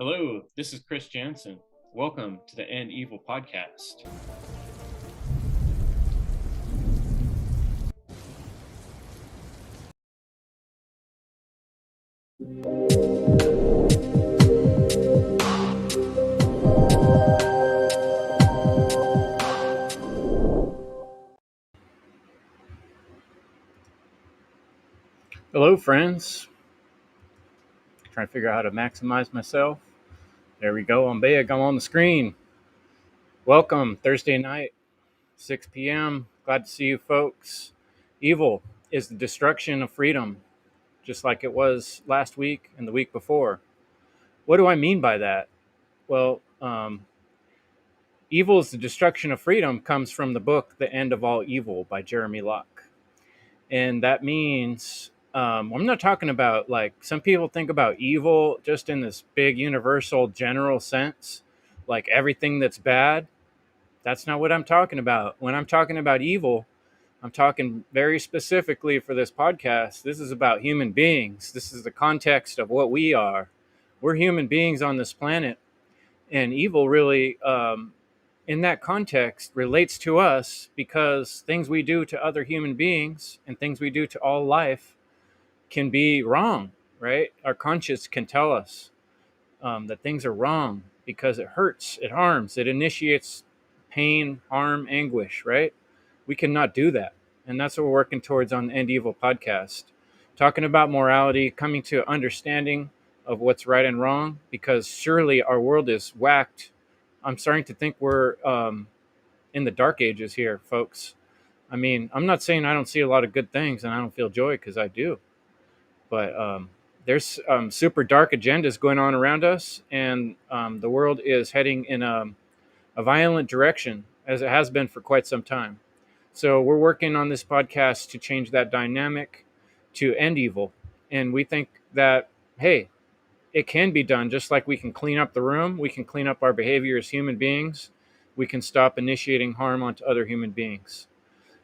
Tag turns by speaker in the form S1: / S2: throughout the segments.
S1: Hello, this is Chris Jansen. Welcome to the End Evil podcast. Hello, friends. Trying to figure out how to maximize myself. There we go. I'm big. I'm on the screen. Welcome, Thursday night, 6 p.m. Glad to see you folks. Evil is the destruction of freedom, just like it was last week and the week before. What do I mean by that? Well, evil is the destruction of freedom comes from the book The End of All Evil by Jeremy Locke. And that means I'm not talking about, like, some people think about evil just in this big universal general sense, like everything that's bad. That's not what I'm talking about. When I'm talking about evil, I'm talking very specifically for this podcast. This is about human beings. This is the context of what we are. We're human beings on this planet. And evil really, in that context, relates to us because things we do to other human beings and things we do to all life can be wrong, right? Our conscience can tell us that things are wrong because it hurts, it harms, it initiates pain, harm, anguish, right? We cannot do that. And that's what we're working towards on the End Evil podcast. Talking about morality, coming to understanding of what's right and wrong, because surely our world is whacked. I'm starting to think we're in the dark ages here, folks. I mean, I'm not saying I don't see a lot of good things and I don't feel joy, because I do. But there's super dark agendas going on around us, and the world is heading in a violent direction, as it has been for quite some time. So we're working on this podcast to change that dynamic, to end evil. And we think that, hey, it can be done. Just like we can clean up the room, we can clean up our behavior as human beings. We can stop initiating harm onto other human beings.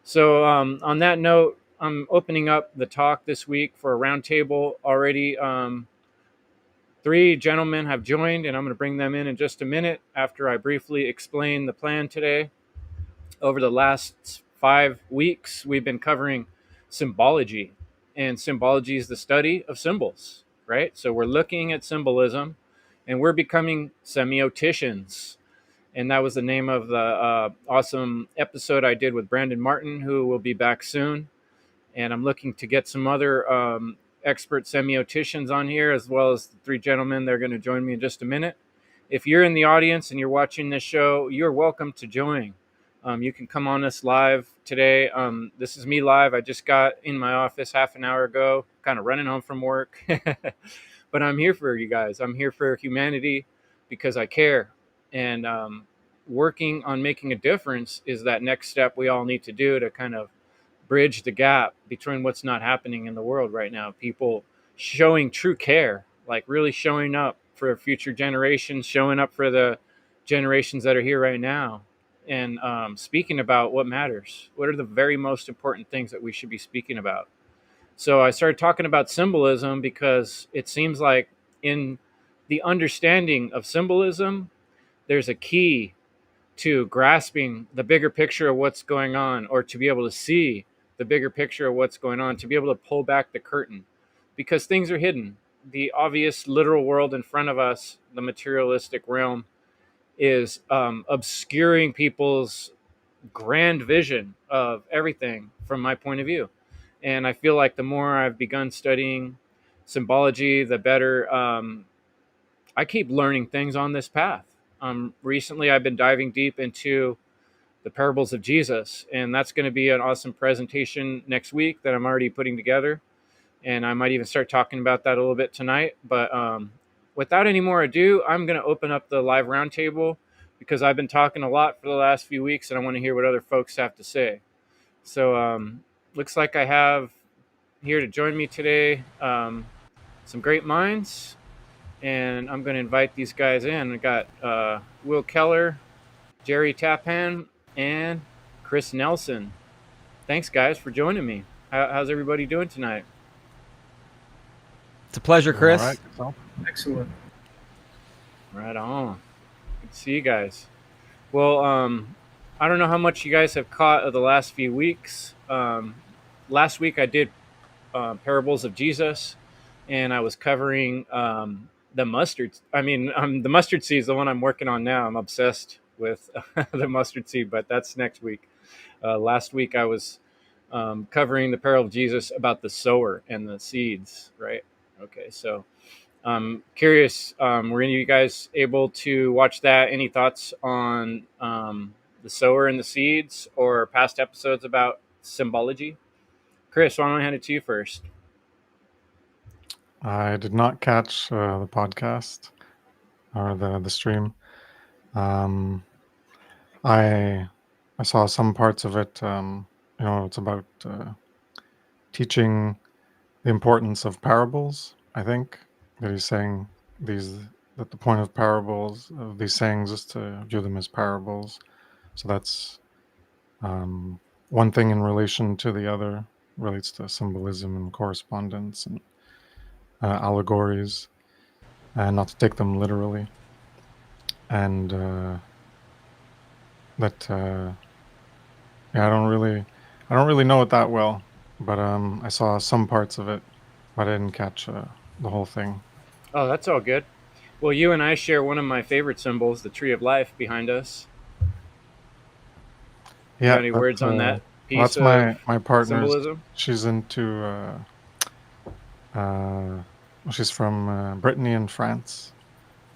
S1: So on that note, I'm opening up the talk this week for a roundtable already. 3 gentlemen have joined, and I'm going to bring them in just a minute after I briefly explain the plan today. Over the last 5 weeks, we've been covering symbology, and symbology is the study of symbols, right? So we're looking at symbolism, and we're becoming semioticians. And that was the name of the awesome episode I did with Brandon Martin, who will be back soon. And I'm looking to get some other expert semioticians on here, as well as the 3 gentlemen. They're going to join me in just a minute. If you're in the audience and you're watching this show, you're welcome to join. You can come on us live today. This is me live. I just got in my office half an hour ago, kind of running home from work. But I'm here for you guys. I'm here for humanity because I care. And working on making a difference is that next step we all need to do to kind of bridge the gap between what's not happening in the world right now. People showing true care, like really showing up for future generations, showing up for the generations that are here right now, and speaking about what matters. What are the very most important things that we should be speaking about? So I started talking about symbolism because it seems like in the understanding of symbolism, there's a key to grasping the bigger picture of what's going on, or to be able to see the bigger picture of what's going on, to be able to pull back the curtain, because things are hidden. The obvious literal world in front of us, the materialistic realm, is obscuring people's grand vision of everything from my point of view. And I feel like the more I've begun studying symbology, the better I keep learning things on this path. Recently, I've been diving deep into the parables of Jesus, and that's going to be an awesome presentation next week that I'm already putting together. And I might even start talking about that a little bit tonight. But without any more ado, I'm going to open up the live roundtable, because I've been talking a lot for the last few weeks, and I want to hear what other folks have to say. So looks like I have here to join me today some great minds, and I'm going to invite these guys in. I got Will Keller, Jerry Tappan, and Chris Nelson. Thanks, guys, for joining me. How's everybody doing tonight?
S2: It's a pleasure, Chris.
S3: All right.
S4: Excellent.
S1: Right on. Good to see you guys. Well, I don't know how much you guys have caught of the last few weeks. Last week I did parables of Jesus, and I was covering the mustard. I mean, the mustard seed is the one I'm working on now. I'm obsessed with the mustard seed, but that's next week. Last week I was covering the parable of Jesus about the sower and the seeds. Right. Okay. So I'm curious. Were any of you guys able to watch that? Any thoughts on the sower and the seeds, or past episodes about symbology? Chris, why don't I hand it to you first?
S2: I did not catch the podcast or the stream. Um, I I saw some parts of it. It's about teaching the importance of parables. I think that he's saying these that the point of parables of these sayings is to view them as parables. So that's um, one thing in relation to the other relates to symbolism and correspondence and allegories, and not to take them literally. And that yeah, I don't really know it that well, but I saw some parts of it, but I didn't catch the whole thing.
S1: Oh, that's all good. Well, you and I share one of my favorite symbols, the tree of life behind us. You
S2: Yeah,
S1: got any words on that piece
S2: that's
S1: of
S2: my partner's.
S1: symbolism?
S2: She's into she's from Brittany and France,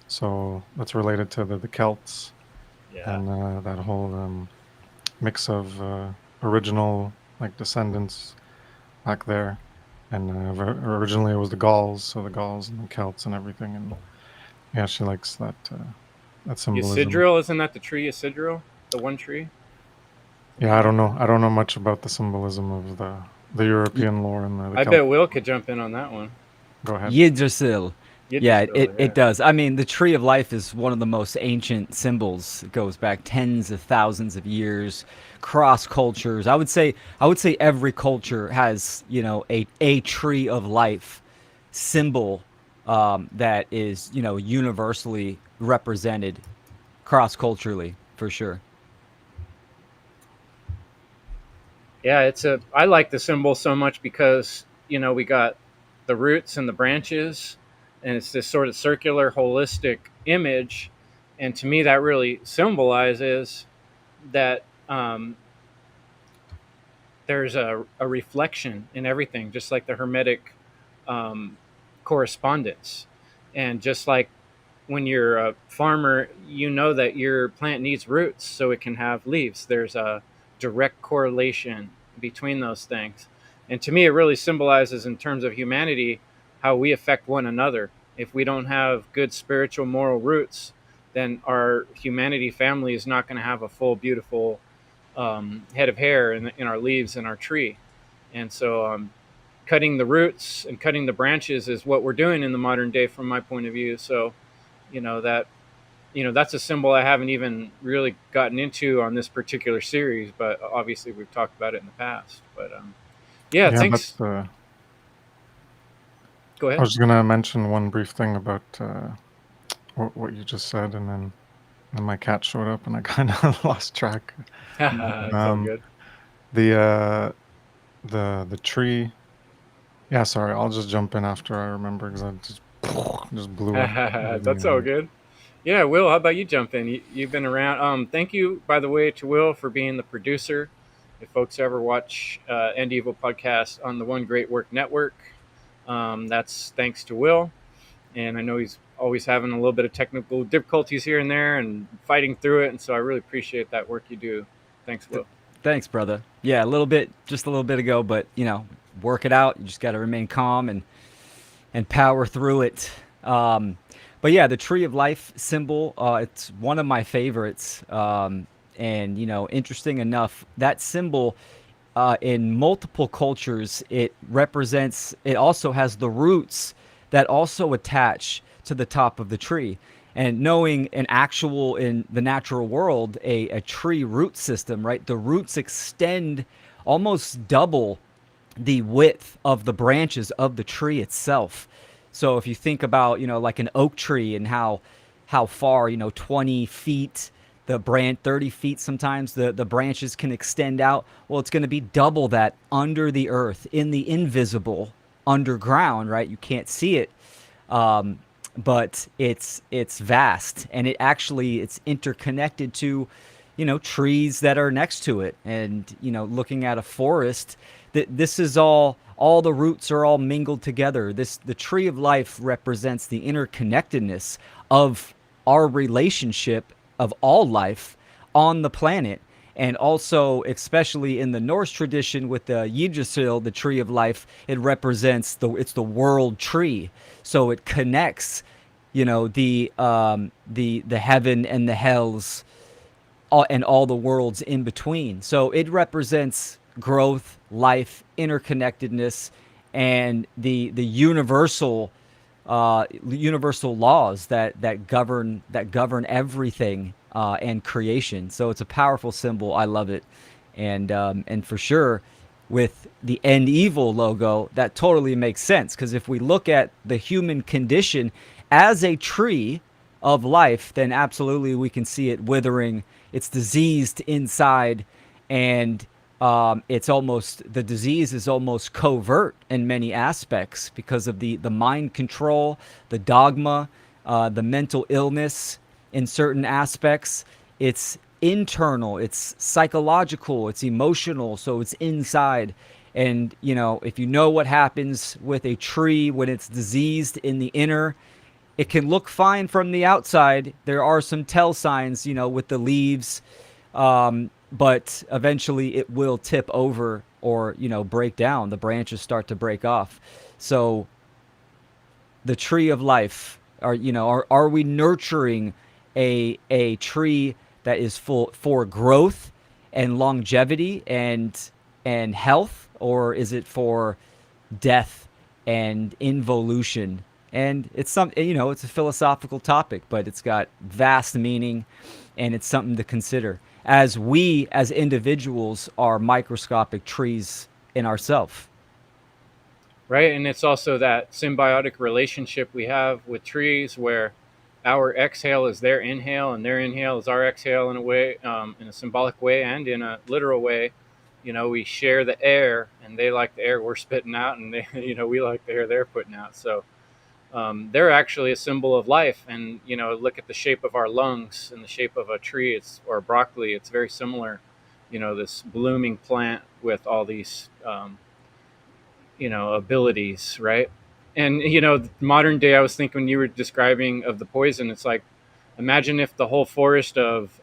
S2: so that's related to the Celts
S1: Yeah.
S2: and that whole mix of original like descendants back there. And originally it was the Gauls, so the Gauls and the Celts and everything. And yeah, she likes that symbolism.
S1: Ysidril, isn't that the tree Ysidril? The one tree?
S2: Yeah, I don't know. I don't know much about the symbolism of the
S3: Y-
S2: European lore and the
S1: I
S2: Celtic.
S1: bet Will could jump in on that one.
S2: Go ahead.
S3: Yggdrasil. Yeah,
S1: Yggdrasil,
S3: it
S1: yeah.
S3: does. I mean, the Tree of Life is one of the most ancient symbols. It goes back tens of thousands of years, cross cultures. I would say every culture has, a tree of life symbol that is, universally represented cross culturally for sure.
S1: Yeah, I like the symbol so much because, we got the roots and the branches, and it's this sort of circular, holistic image. And to me, that really symbolizes that there's a reflection in everything, just like the Hermetic um, correspondence. And just like when you're a farmer, you know that your plant needs roots so it can have leaves. There's a direct correlation between those things. And to me, it really symbolizes, in terms of humanity, how we affect one another. If we don't have good spiritual, moral roots, then our humanity family is not going to have a full, beautiful head of hair in our leaves in our tree. And so, cutting the roots and cutting the branches is what we're doing in the modern day, from my point of view. So, you know that that's a symbol I haven't even really gotten into on this particular series, but obviously we've talked about it in the past. But yeah,
S2: Yeah,
S1: thanks. Go
S2: I
S1: ahead.
S2: was just gonna mention one brief thing about what you just said, and then my cat showed up, and I kind of lost track.
S1: It's all
S2: Um,
S1: good.
S2: the the tree. Yeah, sorry. I'll just jump in after I remember because I just blew up.
S1: That's all good. Yeah, Will, how about you jump in? You've been around. Thank you, by the way, to Will for being the producer. If folks ever watch End Evil podcast on the One Great Work Network, that's thanks to Will. And I know he's always having a little bit of technical difficulties here and there and fighting through it. And so I really appreciate that work you do. Thanks, Will.
S3: Thanks, brother. Yeah, just a little bit ago, but work it out. You just got to remain calm and power through it. But yeah, the Tree of Life symbol, it's one of my favorites. And interesting enough, that symbol in multiple cultures, it also has the roots that also attach to the top of the tree. And knowing an actual, in the natural world, a tree root system, right? The roots extend almost double the width of the branches of the tree itself. So if you think about, like an oak tree and how how far, 20 feet, the branch 30 feet sometimes the branches can extend out. Well, it's going to be double that under the earth in the invisible underground, right? You can't see it, um, but it's vast, and it's interconnected to, trees that are next to it. And looking at a forest, that this is all the roots are all mingled together. The tree of life represents the interconnectedness of our relationship of all life on the planet. And also, especially in the Norse tradition with the Yggdrasil, the tree of life, it represents it's the world tree. So it connects, the heaven and the hells, and all the worlds in between. So it represents growth, life, interconnectedness, and the universal laws that govern everything, and creation. So it's a powerful symbol. I love it, and for sure, with the end evil logo, that totally makes sense, because if we look at the human condition as a tree of life, then absolutely we can see it withering. It's diseased inside, and the disease is almost covert in many aspects because of the mind control, the dogma, the mental illness in certain aspects. It's internal, it's psychological, it's emotional, so it's inside. And if you know what happens with a tree when it's diseased in the inner, it can look fine from the outside. There are some tell signs, with the leaves, but eventually it will tip over, or break down. The branches start to break off. So the tree of life, are we nurturing a tree that is full for growth and longevity and health, or is it for death and involution? And it's a philosophical topic, but it's got vast meaning, and it's something to consider as we as individuals are microscopic trees in ourselves.
S1: Right, and it's also that symbiotic relationship we have with trees, where our exhale is their inhale, and their inhale is our exhale, in a way, in a symbolic way and in a literal way. We share the air, and they like the air we're spitting out, and they, we like the air they're putting out. So they're actually a symbol of life. And look at the shape of our lungs and the shape of a tree, or broccoli. It's very similar. This blooming plant with all these abilities, right? And modern day, I was thinking when you were describing of the poison, it's like, imagine if the whole forest of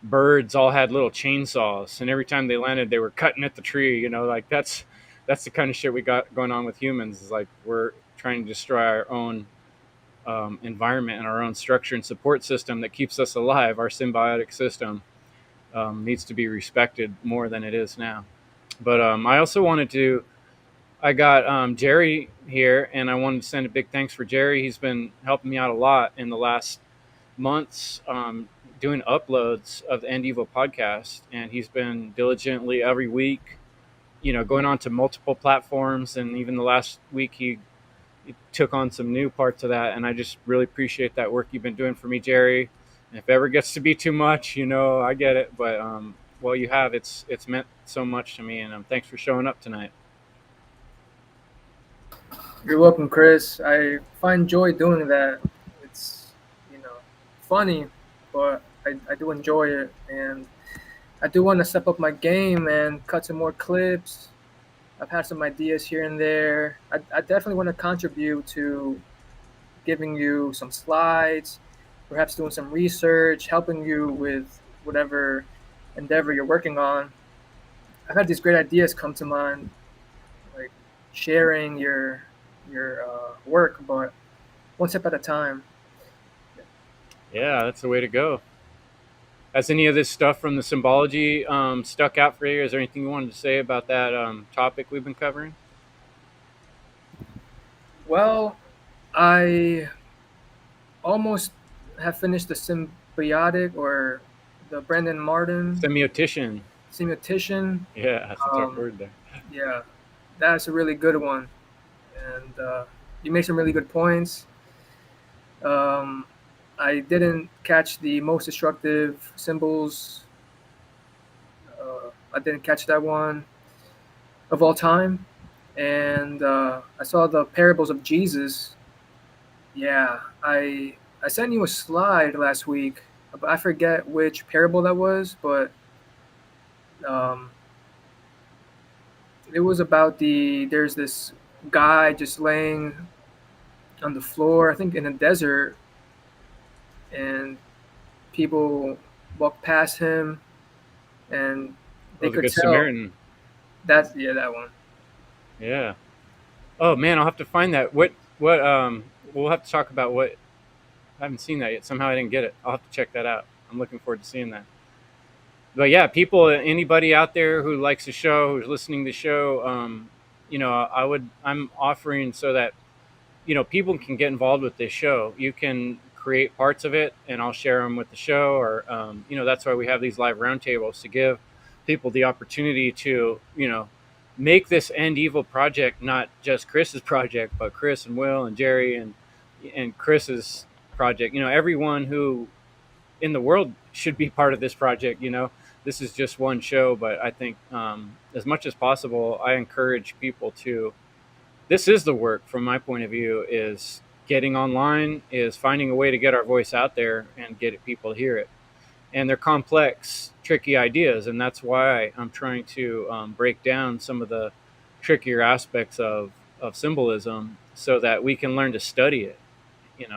S1: birds all had little chainsaws, and every time they landed they were cutting at the tree. Like that's the kind of shit we got going on with humans. Is like we're trying to destroy our own environment and our own structure and support system that keeps us alive. Our symbiotic system needs to be respected more than it is now. But I also wanted to I got Jerry here, and I wanted to send a big thanks for Jerry. He's been helping me out a lot in the last months, doing uploads of the End Evil podcast, and he's been diligently every week, going on to multiple platforms. And even the last week, he took on some new parts of that, and I just really appreciate that work you've been doing for me, Jerry. And if it ever gets to be too much, I get it, but well, you have it's meant so much to me, and thanks for showing up tonight.
S4: You're welcome, Chris. I find joy doing that. It's, funny, but I do enjoy it. And I do want to step up my game and cut some more clips. I've had some ideas here and there. I definitely want to contribute to giving you some slides, perhaps doing some research, helping you with whatever endeavor you're working on. I've had these great ideas come to mind, like sharing your work, but one step at a time.
S1: Yeah, that's the way to go. Has any of this stuff from the symbology stuck out for you? Is there anything you wanted to say about that topic we've been covering?
S4: Well, I almost have finished the symbiotic, or the Brandon Martin
S1: Semiotician.
S4: semiotition.
S1: Yeah, that's a tough
S4: Um,
S1: word there.
S4: yeah, that's a really good one, and you made some really good points. Um, I didn't catch the most destructive symbols. I didn't catch that one of all time. And I saw the parables of Jesus. Yeah, I sent you a slide last week. But I forget which parable that was, but um, it was about there's this guy just laying on the floor, I think in a desert, and people walk past him, and they
S1: Oh, the
S4: could
S1: Good
S4: tell
S1: Samaritan.
S4: that's yeah that one.
S1: Yeah. Oh man, I'll have to find that. We'll have to talk about what. I haven't seen that yet. Somehow I didn't get it. I'll have to check that out. I'm looking forward to seeing that. But yeah, people, anybody out there who likes the show, who's listening to the show, I'm offering so that people can get involved with this show. You can create parts of it, and I'll share them with the show. Or that's why we have these live roundtables to give people the opportunity to make this End Evil project not just Chris's project, but Chris and Will and Jerry and Chris's project. Everyone who in the world should be part of this project. This is just one show, but I think as much as possible, I encourage people to. This is the work from my point of view: is getting online, is finding a way to get our voice out there and get people to hear it. And they're complex, tricky ideas, and that's why I'm trying to break down some of the trickier aspects of symbolism so that we can learn to study it.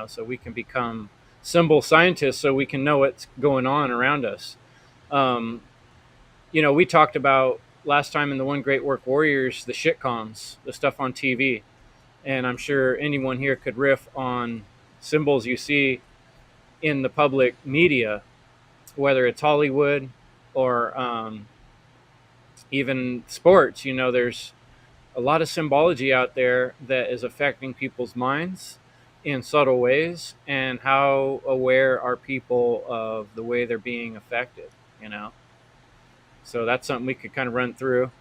S1: So we can become symbol scientists, so we can know what's going on around us. Um, we talked about last time in the One Great Work Warriors, the shitcoms, the stuff on TV, and I'm sure anyone here could riff on symbols you see in the public media, whether it's Hollywood or even sports. There's a lot of symbology out there that is affecting people's minds in subtle ways. And how aware are people of the way they're being affected? You know, so that's something we could kind of run through.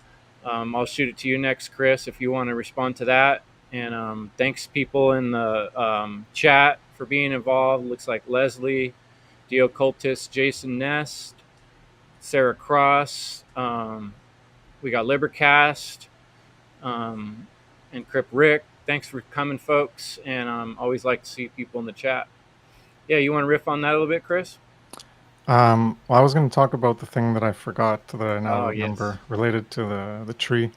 S1: I'll shoot it to you next, Chris, if you want to respond to that. And thanks, people in the chat, for being involved. Looks like Leslie, The Occultist, Jason Nest, Sarah Cross. We got Libercast um, and Crip Rick. Thanks for coming, folks. And always like to see people in the chat. Yeah, you want to riff on that a little bit, Chris?
S2: Well, I was going to talk about the thing that I forgot that I now
S1: Oh,
S2: remember
S1: yes.
S2: related to the tree.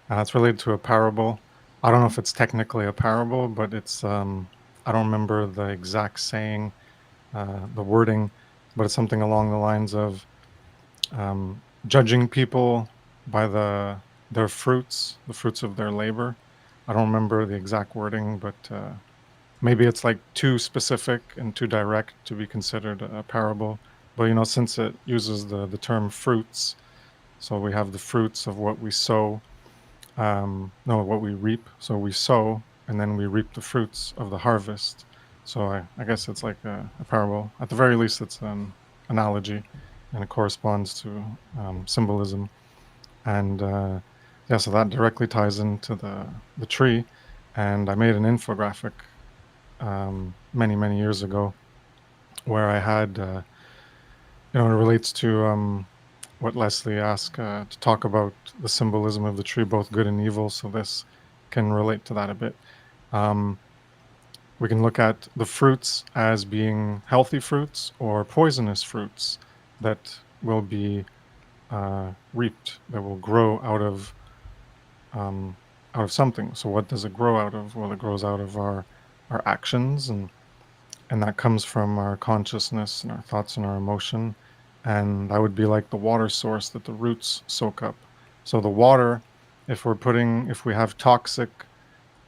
S2: It's related to a parable. I don't know if it's technically a parable, but it's I don't remember the exact saying, the wording, but it's something along the lines of judging people by their fruits, the fruits of their labor. I don't remember the exact wording, but maybe it's like too specific and too direct to be considered a parable. But since it uses the term fruits, so we have the fruits of what we sow, no, what we reap. So we sow, and then we reap the fruits of the harvest. So I guess it's like a parable. At the very least, it's an analogy, and it corresponds to symbolism. And yeah, so that directly ties into the tree. And I made an infographic many years ago where I had, it relates to what Leslie asked to talk about the symbolism of the tree, both good and evil. So this can relate to that a bit. We can look at the fruits as being healthy fruits or poisonous fruits that will be reaped, that will grow out of something. So what does it grow out of? Well, it grows out of our actions, and that comes from our consciousness and our thoughts and our emotion. And that would be like the water source that the roots soak up. So the water, if we have toxic,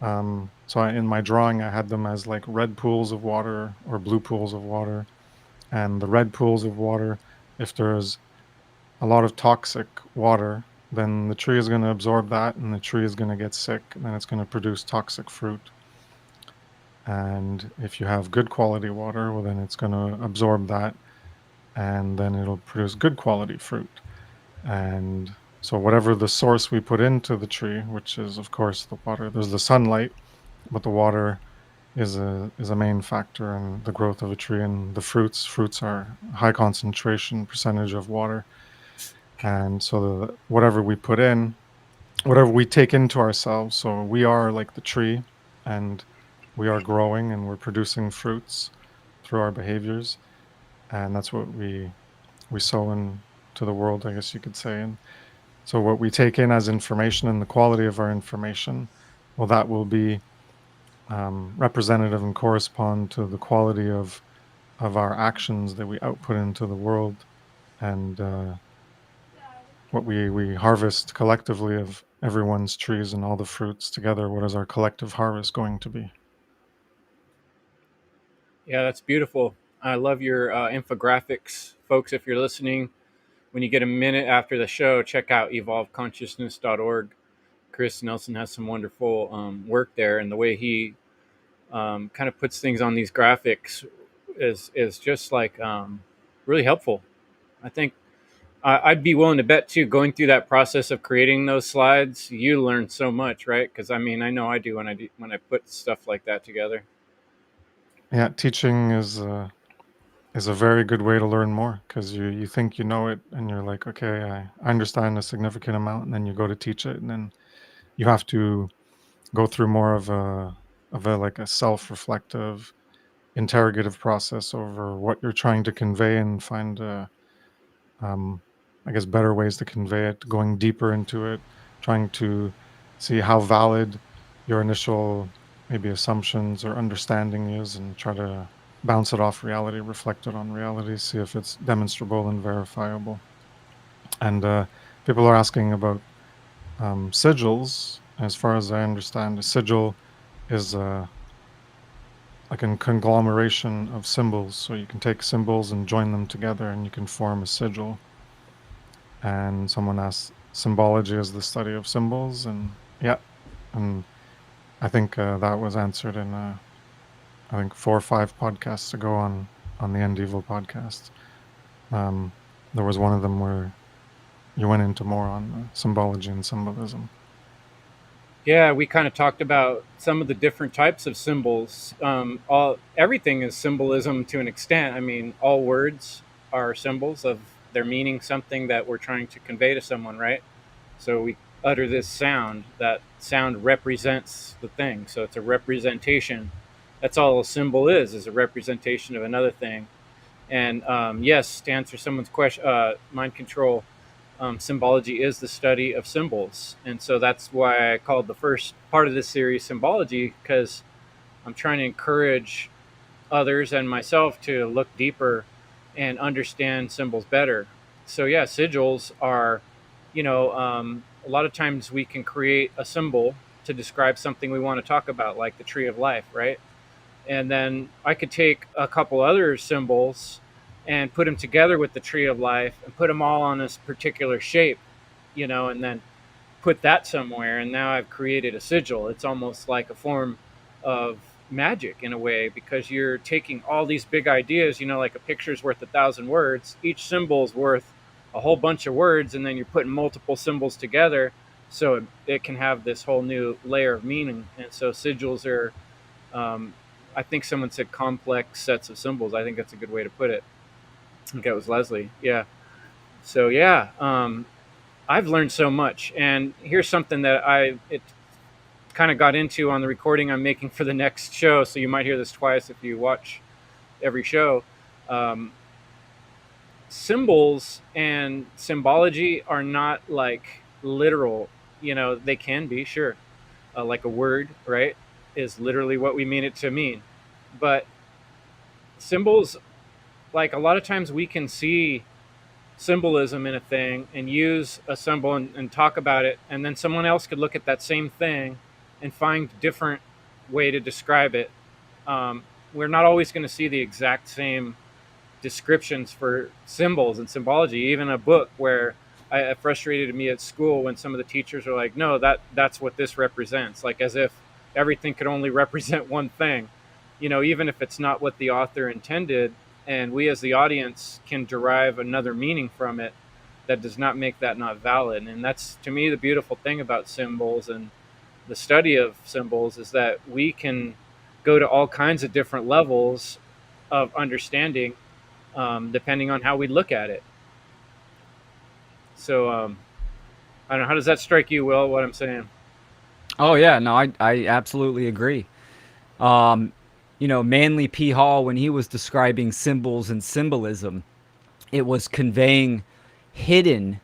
S2: in my drawing, I had them as like red pools of water or blue pools of water. And the red pools of water, if there's a lot of toxic water, then the tree is going to absorb that, and the tree is going to get sick, and then it's going to produce toxic fruit. And if you have good quality water, well, then it's going to absorb that, and then it'll produce good quality fruit. And so whatever the source we put into the tree, which is of course the water, there's the sunlight, but the water is a main factor in the growth of a tree. And the fruits are high concentration percentage of water, and so whatever we put in, whatever we take into ourselves, so we are like the tree, and we are growing and we're producing fruits through our behaviors, and that's what we sow into the world, I guess you could say. And so what we take in as information and the quality of our information, well, that will be representative and correspond to the quality of our actions that we output into the world, and what we harvest collectively of everyone's trees and all the fruits together. What is our collective harvest going to be?
S1: Yeah, that's beautiful. I love your infographics, folks. If you're listening, when you get a minute after the show, check out evolveconsciousness.org. Chris Nelson has some wonderful work there, and the way he kind of puts things on these graphics is just like really helpful. I think I'd be willing to bet too. Going through that process of creating those slides, you learn so much, right? Because I mean, I know I do when I put stuff like that together.
S2: Yeah, teaching is a very good way to learn more, because you think you know it and you're like, okay, I understand a significant amount, and then you go to teach it, and then you have to go through more of a like a self-reflective interrogative process over what you're trying to convey, and find um, I guess better ways to convey it, going deeper into it, trying to see how valid your initial maybe assumptions or understanding is, and try to bounce it off reality, reflect it on reality, see if it's demonstrable and verifiable. And people are asking about sigils. As far as I understand, a sigil is like a conglomeration of symbols. So you can take symbols and join them together, and you can form a sigil. And someone asked, symbology is the study of symbols, and yeah, and I think that was answered in I think 4 or 5 podcasts ago on the End Evil podcast. Um, there was one of them where you went into more on symbology and symbolism.
S1: Yeah, we kind of talked about some of the different types of symbols. All everything is symbolism to an extent. I mean, all words are symbols of their meaning, something that we're trying to convey to someone, right? So we utter this sound. That sound represents the thing. So it's a representation. That's all a symbol is a representation of another thing. And yes, to answer someone's question, mind control, symbology is the study of symbols. And so that's why I called the first part of this series Symbology, because I'm trying to encourage others and myself to look deeper and understand symbols better. So, yeah, sigils are, a lot of times we can create a symbol to describe something we want to talk about, like the tree of life, right? And then I could take a couple other symbols and put them together with the tree of life and put them all on this particular shape, and then put that somewhere. And now I've created a sigil. It's almost like a form of magic in a way, because you're taking all these big ideas, like a picture's worth 1,000 words. Each symbol's worth a whole bunch of words, and then you're putting multiple symbols together so it can have this whole new layer of meaning. And so sigils are, um, I think someone said complex sets of symbols. I think that's a good way to put it. I think that was Leslie. Yeah. So yeah, I've learned so much, and here's something that it kind of got into on the recording I'm making for the next show. So you might hear this twice if you watch every show. Um, Symbols and symbology are not like literal. They can be, sure, like a word, right, is literally what we mean it to mean, but symbols, like a lot of times we can see symbolism in a thing and use a symbol and talk about it, and then someone else could look at that same thing and find a different way to describe it. We're not always going to see the exact same descriptions for symbols and symbology. Even a book where it frustrated me at school when some of the teachers are like, no, that's what this represents, like as if everything could only represent one thing, even if it's not what the author intended, and we as the audience can derive another meaning from it. That does not make that not valid. And that's, to me, the beautiful thing about symbols and the study of symbols, is that we can go to all kinds of different levels of understanding, depending on how we look at it. So I don't know. How does that strike you, Will? What I'm saying?
S3: Oh yeah, no, I absolutely agree. Um, Manly P. Hall, when he was describing symbols and symbolism, it was conveying hidden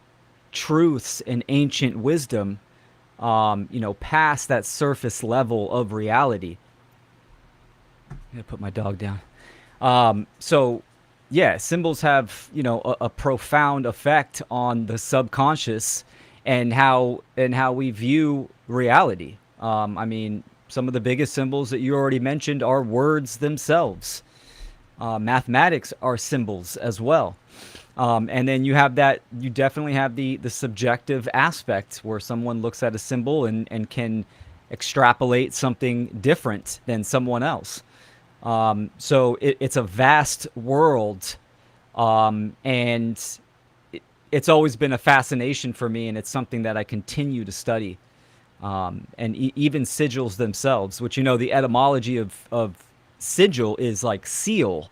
S3: truths and ancient wisdom, past that surface level of reality. I'm gonna put my dog down. So, yeah, symbols have a profound effect on the subconscious and how we view reality. I mean, some of the biggest symbols that you already mentioned are words themselves. Mathematics are symbols as well. And then you definitely have the subjective aspect where someone looks at a symbol and can extrapolate something different than someone else. So it's a vast world, and it's always been a fascination for me, and it's something that I continue to study. And even sigils themselves, which the etymology of sigil is like seal,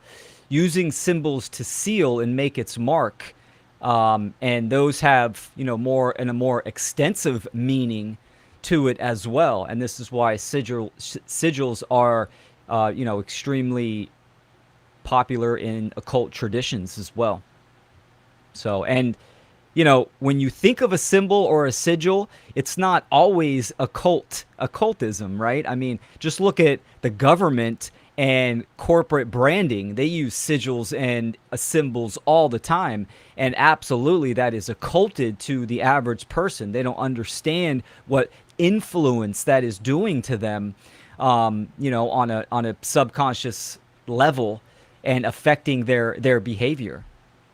S3: using symbols to seal and make its mark. And those have a more extensive meaning to it as well. And this is why sigils are extremely popular in occult traditions as well. So, and when you think of a symbol or a sigil, it's not always occultism, right? I mean, just look at the government and corporate branding. They use sigils and symbols all the time. And absolutely, that is occulted to the average person. They don't understand what influence that is doing to them, on a subconscious level and affecting their behavior.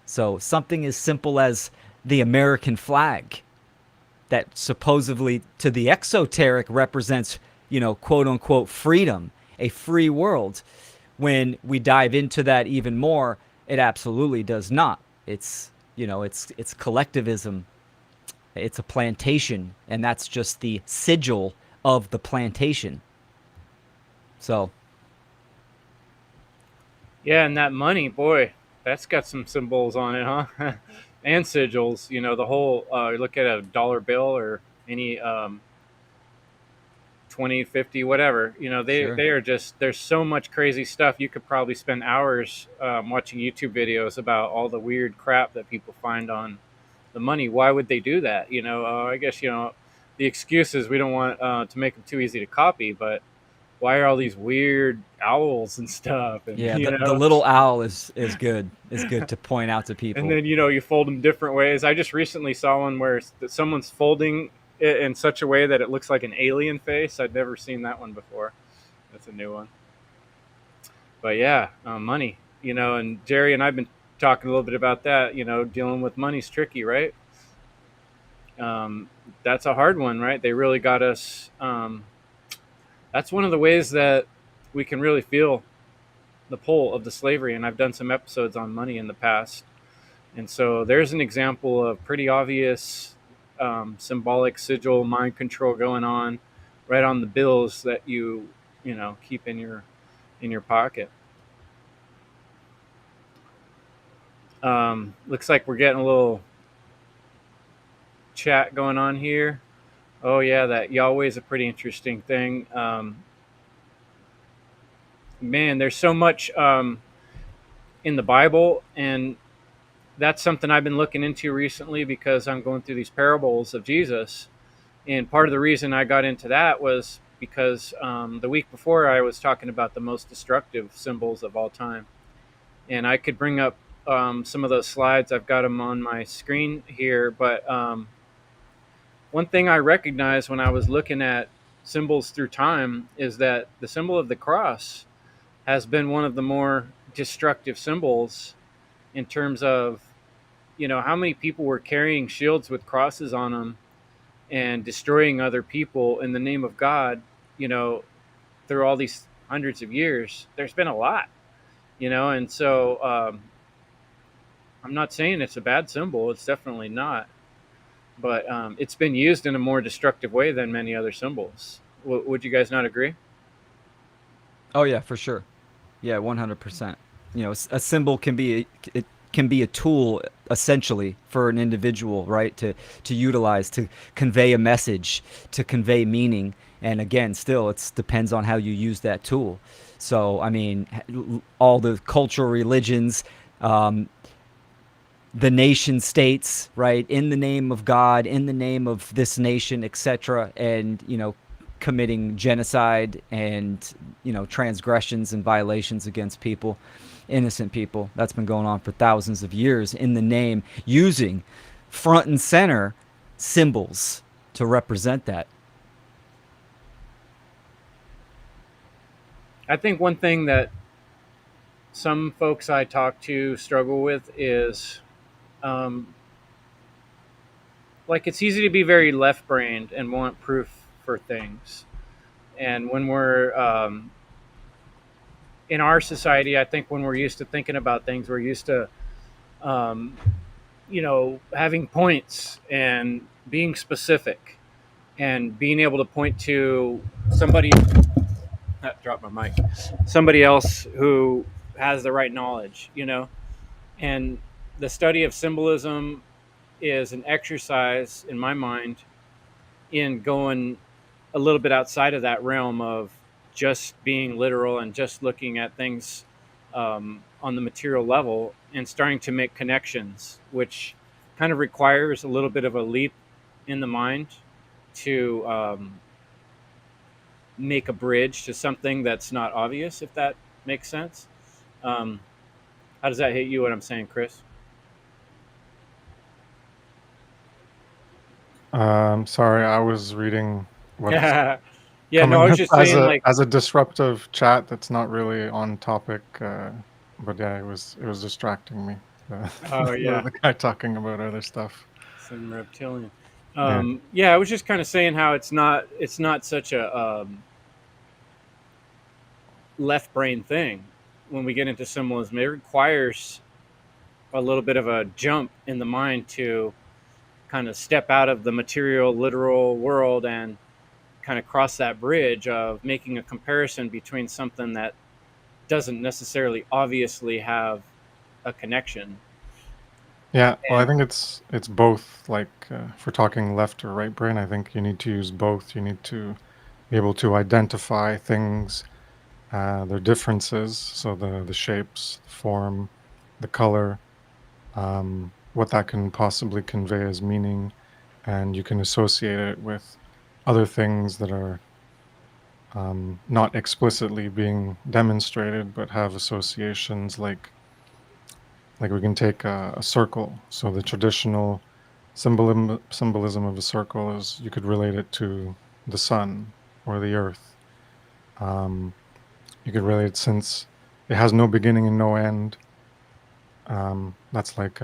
S3: So something as simple as the American flag that supposedly to the exoteric represents, quote unquote freedom, a free world. When we dive into that even more, it absolutely does not. It's collectivism. It's a plantation, and that's just the sigil of the plantation. So,
S1: Yeah, and that money, boy, that's got some symbols on it, huh? And sigils. The whole. You look at a dollar bill or any 20, 50, whatever.
S3: sure.
S1: They are just. There's so much crazy stuff. You could probably spend hours watching YouTube videos about all the weird crap that people find on the money. Why would they do that? I guess the excuse is we don't want to make them too easy to copy, but why are all these weird owls and stuff? And
S3: Yeah, the little owl is good. Is good to point out to
S1: and
S3: people.
S1: then you fold them different ways. I just recently saw one where someone's folding it in such a way that it looks like an alien face. I'd never seen that one before. That's a new one. But yeah, money. And Jerry and I've been talking a little bit about that. Dealing with money's tricky, right? Um, that's a hard one, right? They really got us. That's one of the ways that we can really feel the pull of the slavery. And I've done some episodes on money in the past. And so there's an example of pretty obvious symbolic sigil mind control going on right on the bills that you keep in your pocket. Looks like we're getting a little chat going on here. Oh yeah, that Yahweh is a pretty interesting thing. Man, there's so much in the Bible, and that's something I've been looking into recently because I'm going through these parables of Jesus. And part of the reason I got into that was because the week before I was talking about the most destructive symbols of all time. And I could bring up some of those slides. I've got them on my screen here. But one thing I recognized when I was looking at symbols through time is that the symbol of the cross has been one of the more destructive symbols in terms of, how many people were carrying shields with crosses on them and destroying other people in the name of God, through all these hundreds of years. There's been a lot, and so I'm not saying it's a bad symbol. It's definitely not, but it's been used in a more destructive way than many other symbols. Would you guys not agree?
S3: Oh yeah, for sure. Yeah, 100%. You know, a symbol can be it can be a tool essentially for an individual, right? To utilize to convey a message, to convey meaning, and again, still it depends on how you use that tool. So, I mean, all the cultural religions, um, the nation states, right, in the name of God, in the name of this nation, etc., and committing genocide and transgressions and violations against people, innocent people. That's been going on for thousands of years in the name, using front and center symbols to represent that.
S1: I think one thing that some folks I talk to struggle with is um, like it's easy to be very left brained and want proof for things. And when we're in our society, I think when we're used to thinking about things, we're used to, um, having points and being specific and being able to point to somebody, drop my mic, somebody else who has the right knowledge, and the study of symbolism is an exercise in my mind in going a little bit outside of that realm of just being literal and just looking at things on the material level and starting to make connections, which kind of requires a little bit of a leap in the mind to make a bridge to something that's not obvious, if that makes sense. Um, how does that hit you? What I'm saying, Chris?
S2: Sorry, I was reading what's
S1: Yeah, no, I
S2: coming
S1: was
S2: up
S1: just saying, like,
S2: as a disruptive chat that's not really on topic. But yeah, it was distracting me. The,
S1: oh
S2: the,
S1: yeah,
S2: the guy talking about other stuff.
S1: some reptilian.
S2: Yeah.
S1: Yeah, I was just kind of saying how it's not such a left brain thing when we get into symbolism. It requires a little bit of a jump in the mind to kind of step out of the material, literal world and kind of cross that bridge of making a comparison between something that doesn't necessarily obviously have a connection.
S2: Yeah. Well, I
S1: And
S2: think it's both. Like if we're talking left or right brain, I think you need to use both. You need to be able to identify things, their differences, so the shapes, the form, the color, what that can possibly convey as meaning, and you can associate it with other things that are not explicitly being demonstrated, but have associations like we can take a circle. So the traditional symbolism of a circle is you could relate it to the sun or the earth. Um, you could relate it since it has no beginning and no end. That's like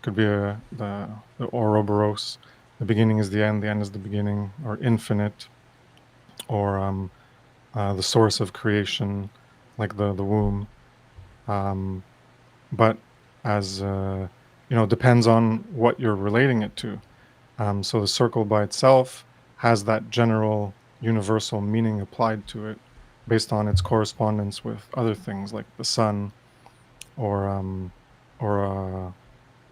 S2: could be the Ouroboros. The beginning is the end is the beginning, or infinite, or the source of creation, like the womb. Um, but as depends on what you're relating it to. So the circle by itself has that general universal meaning applied to it based on its correspondence with other things like the sun or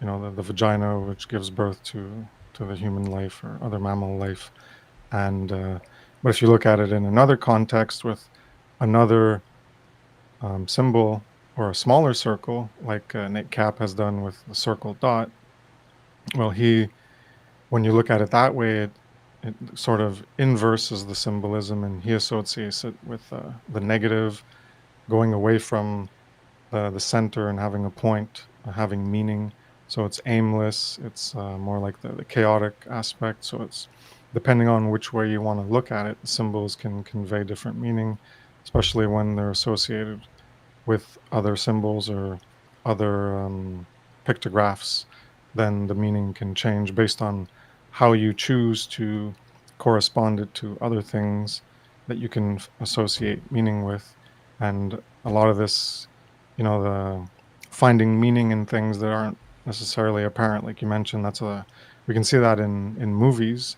S2: the vagina, which gives birth to the human life or other mammal life. And but if you look at it in another context with another symbol or a smaller circle, like Nick Cap has done with the circle dot, well, when you look at it that way, it sort of inverses the symbolism, and he associates it with the negative, going away from the center and having a point, having meaning. So it's aimless. It's more like the chaotic aspect. So it's depending on which way you want to look at it, the symbols can convey different meaning, especially when they're associated with other symbols or other pictographs. Then the meaning can change based on how you choose to correspond it to other things that you can associate meaning with. And a lot of this, the finding meaning in things that aren't necessarily apparent, like you mentioned, we can see that in movies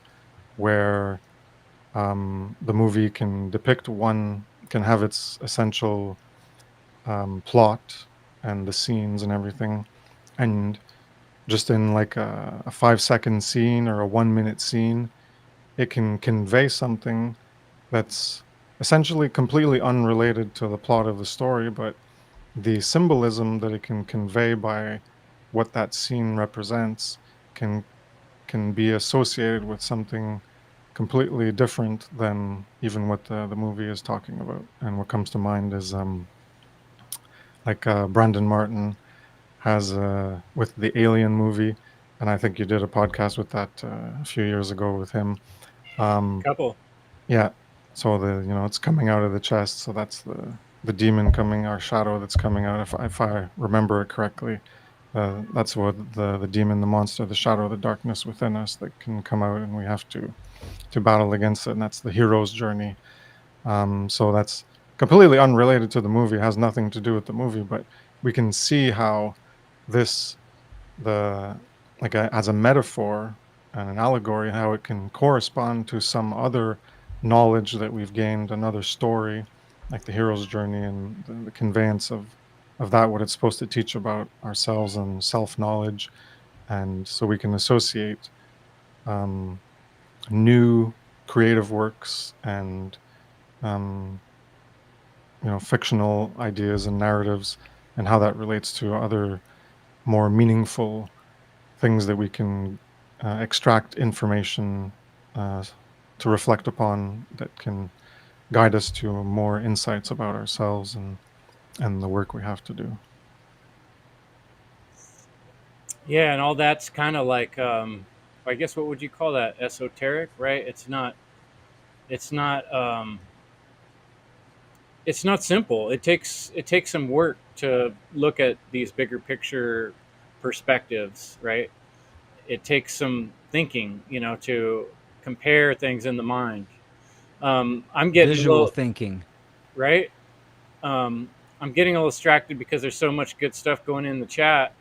S2: where the movie can depict one can have its essential plot and the scenes and everything, and just in like a 5-second scene or a 1-minute scene, it can convey something that's essentially completely unrelated to the plot of the story, but the symbolism that it can convey by what that scene represents can be associated with something completely different than even what the movie is talking about. And what comes to mind is like Brandon Martin has with the Alien movie, and I think you did a podcast with that a few years ago with him. Um,
S1: Couple.
S2: yeah, so it's coming out of the chest, so that's the demon coming, our shadow that's coming out. If I remember it correctly, that's what the demon, the monster, the shadow, the darkness within us that can come out, and we have to battle against it, and that's the hero's journey. So that's completely unrelated to the movie, has nothing to do with the movie, but we can see how this the like as a metaphor and an allegory, how it can correspond to some other knowledge that we've gained, another story, like the hero's journey and the conveyance of that, what it's supposed to teach about ourselves and self knowledge, and so we can associate um, new creative works and um, fictional ideas and narratives, and how that relates to other more meaningful things that we can extract information uh, to reflect upon that can guide us to more insights about ourselves and the work we have to do.
S1: Yeah, and all that's kind of like, I guess what would you call that? Esoteric, right? It's not, it's not simple. It takes some work to look at these bigger picture perspectives, right? It takes some thinking, to compare things in the mind. I'm getting a
S3: Visual
S1: little
S3: thinking.
S1: right. Um, I'm getting a little distracted because there's so much good stuff going in the chat.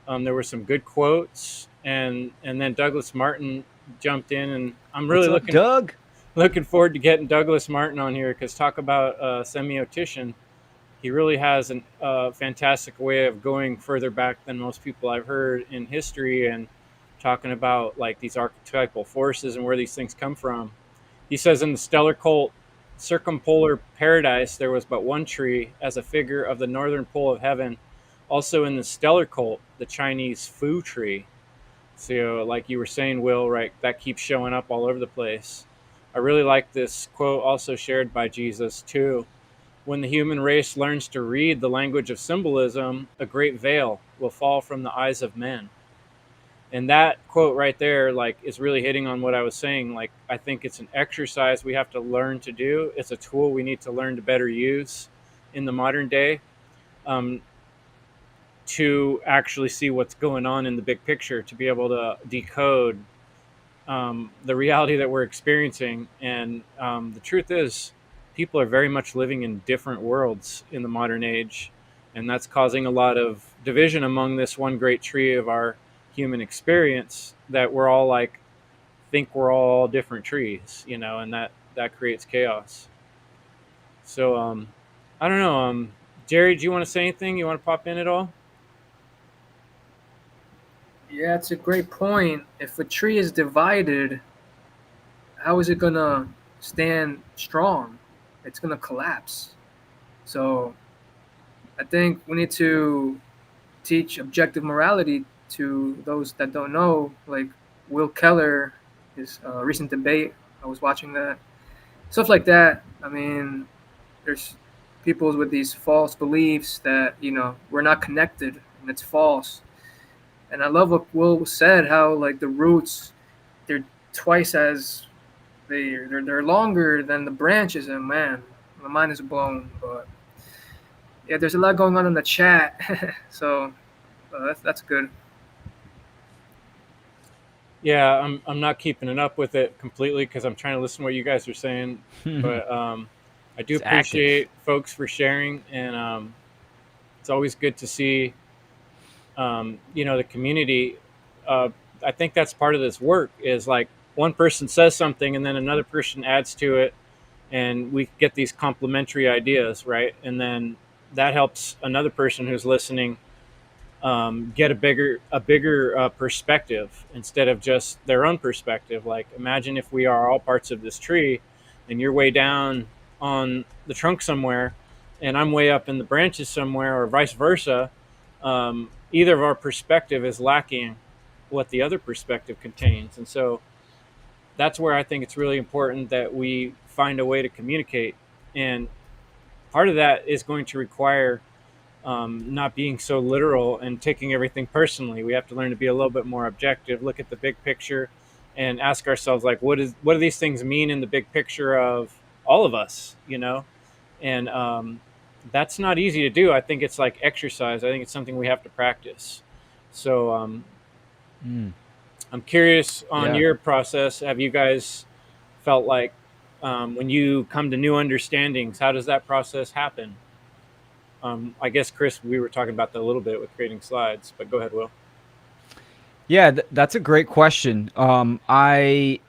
S1: There were some good quotes, and then Douglas Martin jumped in, and I'm
S3: What's
S1: really
S3: up,
S1: looking
S3: Doug?
S1: looking forward to getting Douglas Martin on here, because talk about semiotician. He really has a fantastic way of going further back than most people I've heard in history, and talking about like these archetypal forces and where these things come from. He says in the stellar cult circumpolar paradise, there was but one tree as a figure of the northern pole of heaven. Also in the stellar cult, the Chinese fu tree. So, like you were saying, Will, right, that keeps showing up all over the place. I really like this quote, also shared by Jesus, too. When the human race learns to read the language of symbolism, a great veil will fall from the eyes of men. And that quote right there, like, is really hitting on what I was saying. Like, I think it's an exercise we have to learn to do. It's a tool we need to learn to better use in the modern day, um, to actually see what's going on in the big picture, to be able to decode the reality that we're experiencing. And the truth is, people are very much living in different worlds in the modern age, and that's causing a lot of division among this one great tree of our human experience, that we're all like think we're all different trees, and that creates chaos. So I don't know. Jerry, do you want to say anything? You want to pop in at all?
S4: Yeah, it's a great point. If a tree is divided, how is it gonna stand strong? It's gonna collapse. So I think we need to teach objective morality to those that don't know. Like Will Keller, his recent debate, I was watching that. Stuff like that. I mean, there's people with these false beliefs that we're not connected and it's false. And I love what Will said, how like the roots, they're twice as they're longer than the branches, and man, my mind is blown. But yeah, there's a lot going on in the chat, so that's good.
S1: Yeah, I'm not keeping it up with it completely because I'm trying to listen to what you guys are saying, but I do
S3: It's active.
S1: appreciate folks for sharing, and it's always good to see the community. I think that's part of this work, is like one person says something and then another person adds to it, and we get these complementary ideas, right? And then that helps another person who's listening get a bigger perspective instead of just their own perspective. Like, imagine if we are all parts of this tree, and you're way down on the trunk somewhere, and I'm way up in the branches somewhere, or vice versa. Either of our perspective is lacking what the other perspective contains, and so that's where I think it's really important that we find a way to communicate. And part of that is going to require not being so literal and taking everything personally. We have to learn to be a little bit more objective, look at the big picture, and ask ourselves, like, what do these things mean in the big picture of all of us, you know? And that's not easy to do. I think it's like exercise. I think it's something we have to practice. So
S3: Mm,
S1: I'm curious on
S3: yeah.
S1: your process. Have you guys felt like when you come to new understandings, how does that process happen? I guess, Chris, we were talking about that a little bit with creating slides, but go ahead, Will.
S3: Yeah, that's a great question. I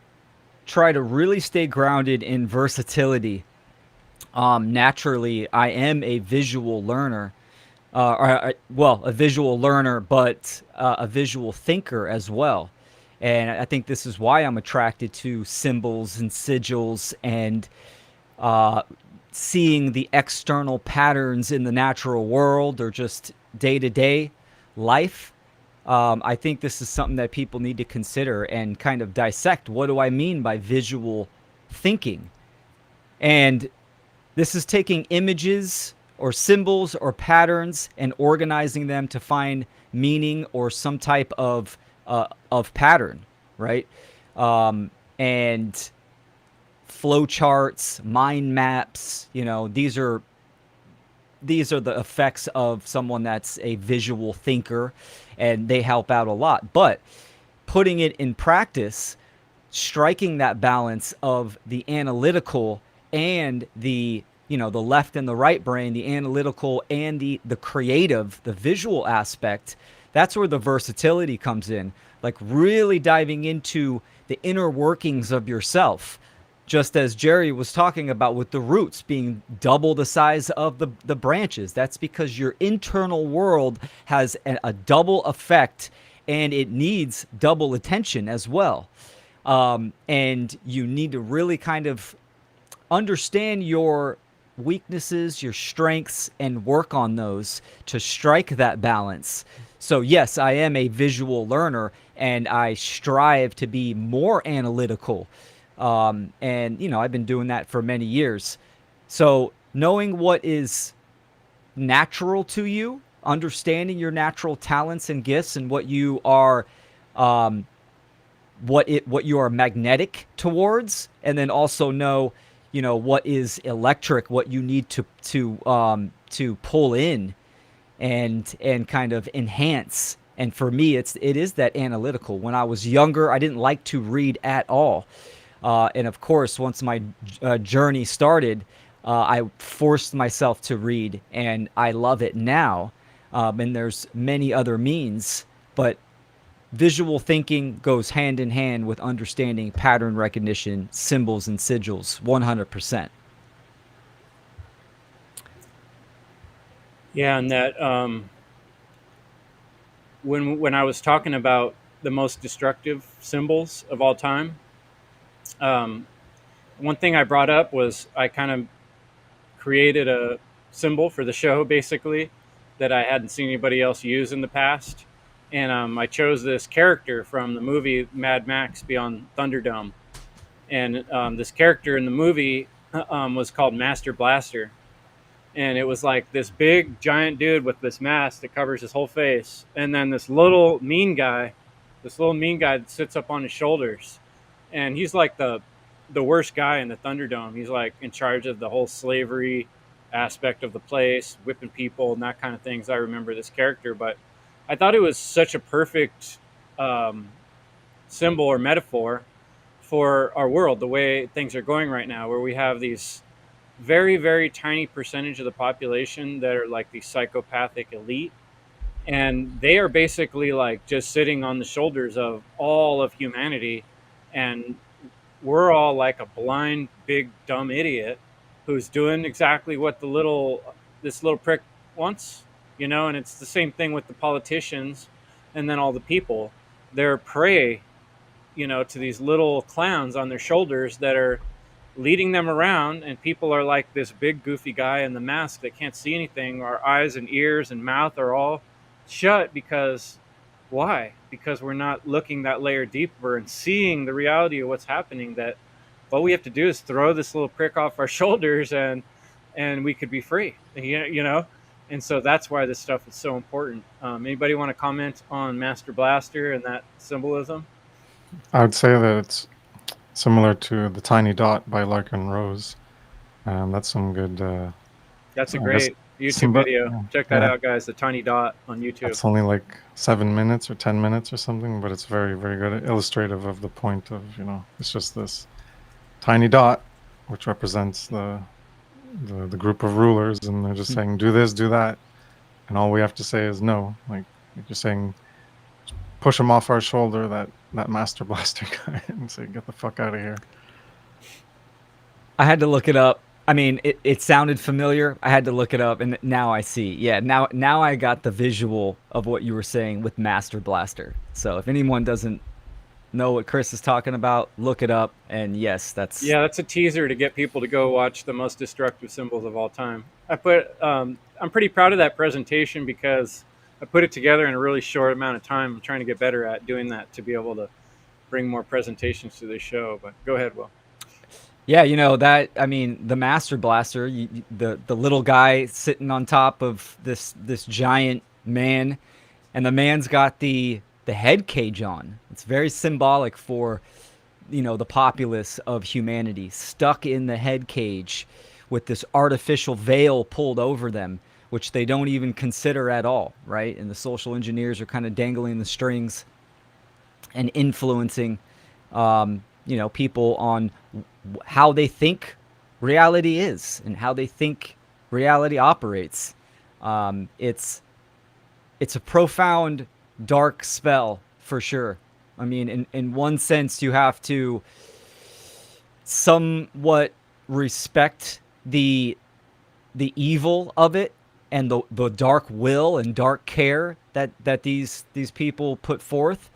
S3: try to really stay grounded in versatility. Naturally, I am a visual learner, well, a visual learner, but a visual thinker as well. And I think this is why I'm attracted to symbols and sigils and uh, seeing the external patterns in the natural world or just day to day life. I think this is something that people need to consider and kind of dissect. What do I mean by visual thinking? And this is taking images or symbols or patterns and organizing them to find meaning or some type of pattern, right? And flow charts, mind maps. These are the effects of someone that's a visual thinker, and they help out a lot. But putting it in practice, striking that balance of the analytical and the left and the right brain, the analytical and the creative, the visual aspect, that's where the versatility comes in. Like really diving into the inner workings of yourself, just as Jerry was talking about with the roots being double the size of the branches. That's because your internal world has a double effect, and it needs double attention as well. And you need to really kind of understand your weaknesses, your strengths, and work on those to strike that balance. So, yes, I am a visual learner and I strive to be more analytical. And I've been doing that for many years. So, knowing what is natural to you, understanding your natural talents and gifts, and what you are um, what you are magnetic towards, and then also know what is electric, what you need to pull in and kind of enhance. And for me, it is that analytical. When I was younger, I didn't like to read at all, and of course once my journey started, I forced myself to read, and I love it now. And there's many other means, but visual thinking goes hand in hand with understanding pattern recognition, symbols, and sigils 100%.
S1: Yeah, and that when I was talking about the most destructive symbols of all time, um, one thing I brought up was I kind of created a symbol for the show, basically, that I hadn't seen anybody else use in the past. And I chose this character from the movie Mad Max Beyond Thunderdome. And this character in the movie was called Master Blaster. And it was like this big giant dude with this mask that covers his whole face. And then this little mean guy that sits up on his shoulders. And he's like the worst guy in the Thunderdome. He's like in charge of the whole slavery aspect of the place, whipping people and that kind of things. I remember this character, but I thought it was such a perfect um, symbol or metaphor for our world, the way things are going right now, where we have these very, very tiny percentage of the population that are like the psychopathic elite. And they are basically like just sitting on the shoulders of all of humanity. And we're all like a blind, big, dumb idiot who's doing exactly what this little prick wants, and it's the same thing with the politicians and then all the people. They're prey, to these little clowns on their shoulders that are leading them around, and people are like this big goofy guy in the mask that can't see anything. Our eyes and ears and mouth are all shut because why? Because we're not looking that layer deeper and seeing the reality of what's happening, that all we have to do is throw this little prick off our shoulders and we could be free, and so that's why this stuff is so important. Anybody want to comment on Master Blaster and that symbolism?
S2: I would say that it's similar to The Tiny Dot by Larkin Rose. That's some good,
S1: That's a
S2: I guess,
S1: great YouTube video. Check that
S2: yeah,
S1: out, guys. The Tiny Dot on YouTube.
S2: that's only like 7 minutes or 10 minutes or something, but it's very, very good, illustrative of the point of, it's just this tiny dot, which represents the group of rulers, and they're just saying, do this, do that. And all we have to say is no. Like you're saying, push him off our shoulder, that Master Blaster guy, and say, get the fuck out of here.
S3: I had to look it up. I mean, it sounded familiar. I had to look it up, and now I see. Yeah, now I got the visual of what you were saying with Master Blaster. So if anyone doesn't know what Chris is talking about, look it up. And yes, that's
S1: a teaser to get people to go watch the most destructive symbols of all time. I'm pretty proud of that presentation because I put it together in a really short amount of time. I'm trying to get better at doing that to be able to bring more presentations to this show. But go ahead, Will.
S3: Yeah, that. I mean, the Master Blaster, the little guy sitting on top of this giant man, and the man's got the head cage on. It's very symbolic for the populace of humanity stuck in the head cage with this artificial veil pulled over them, which they don't even consider at all, right? And the social engineers are kind of dangling the strings and influencing people on how they think reality is and how they think reality operates. It's a profound, dark spell for sure. I mean, in one sense, you have to somewhat respect the evil of it and the dark will and dark care that these people put forth.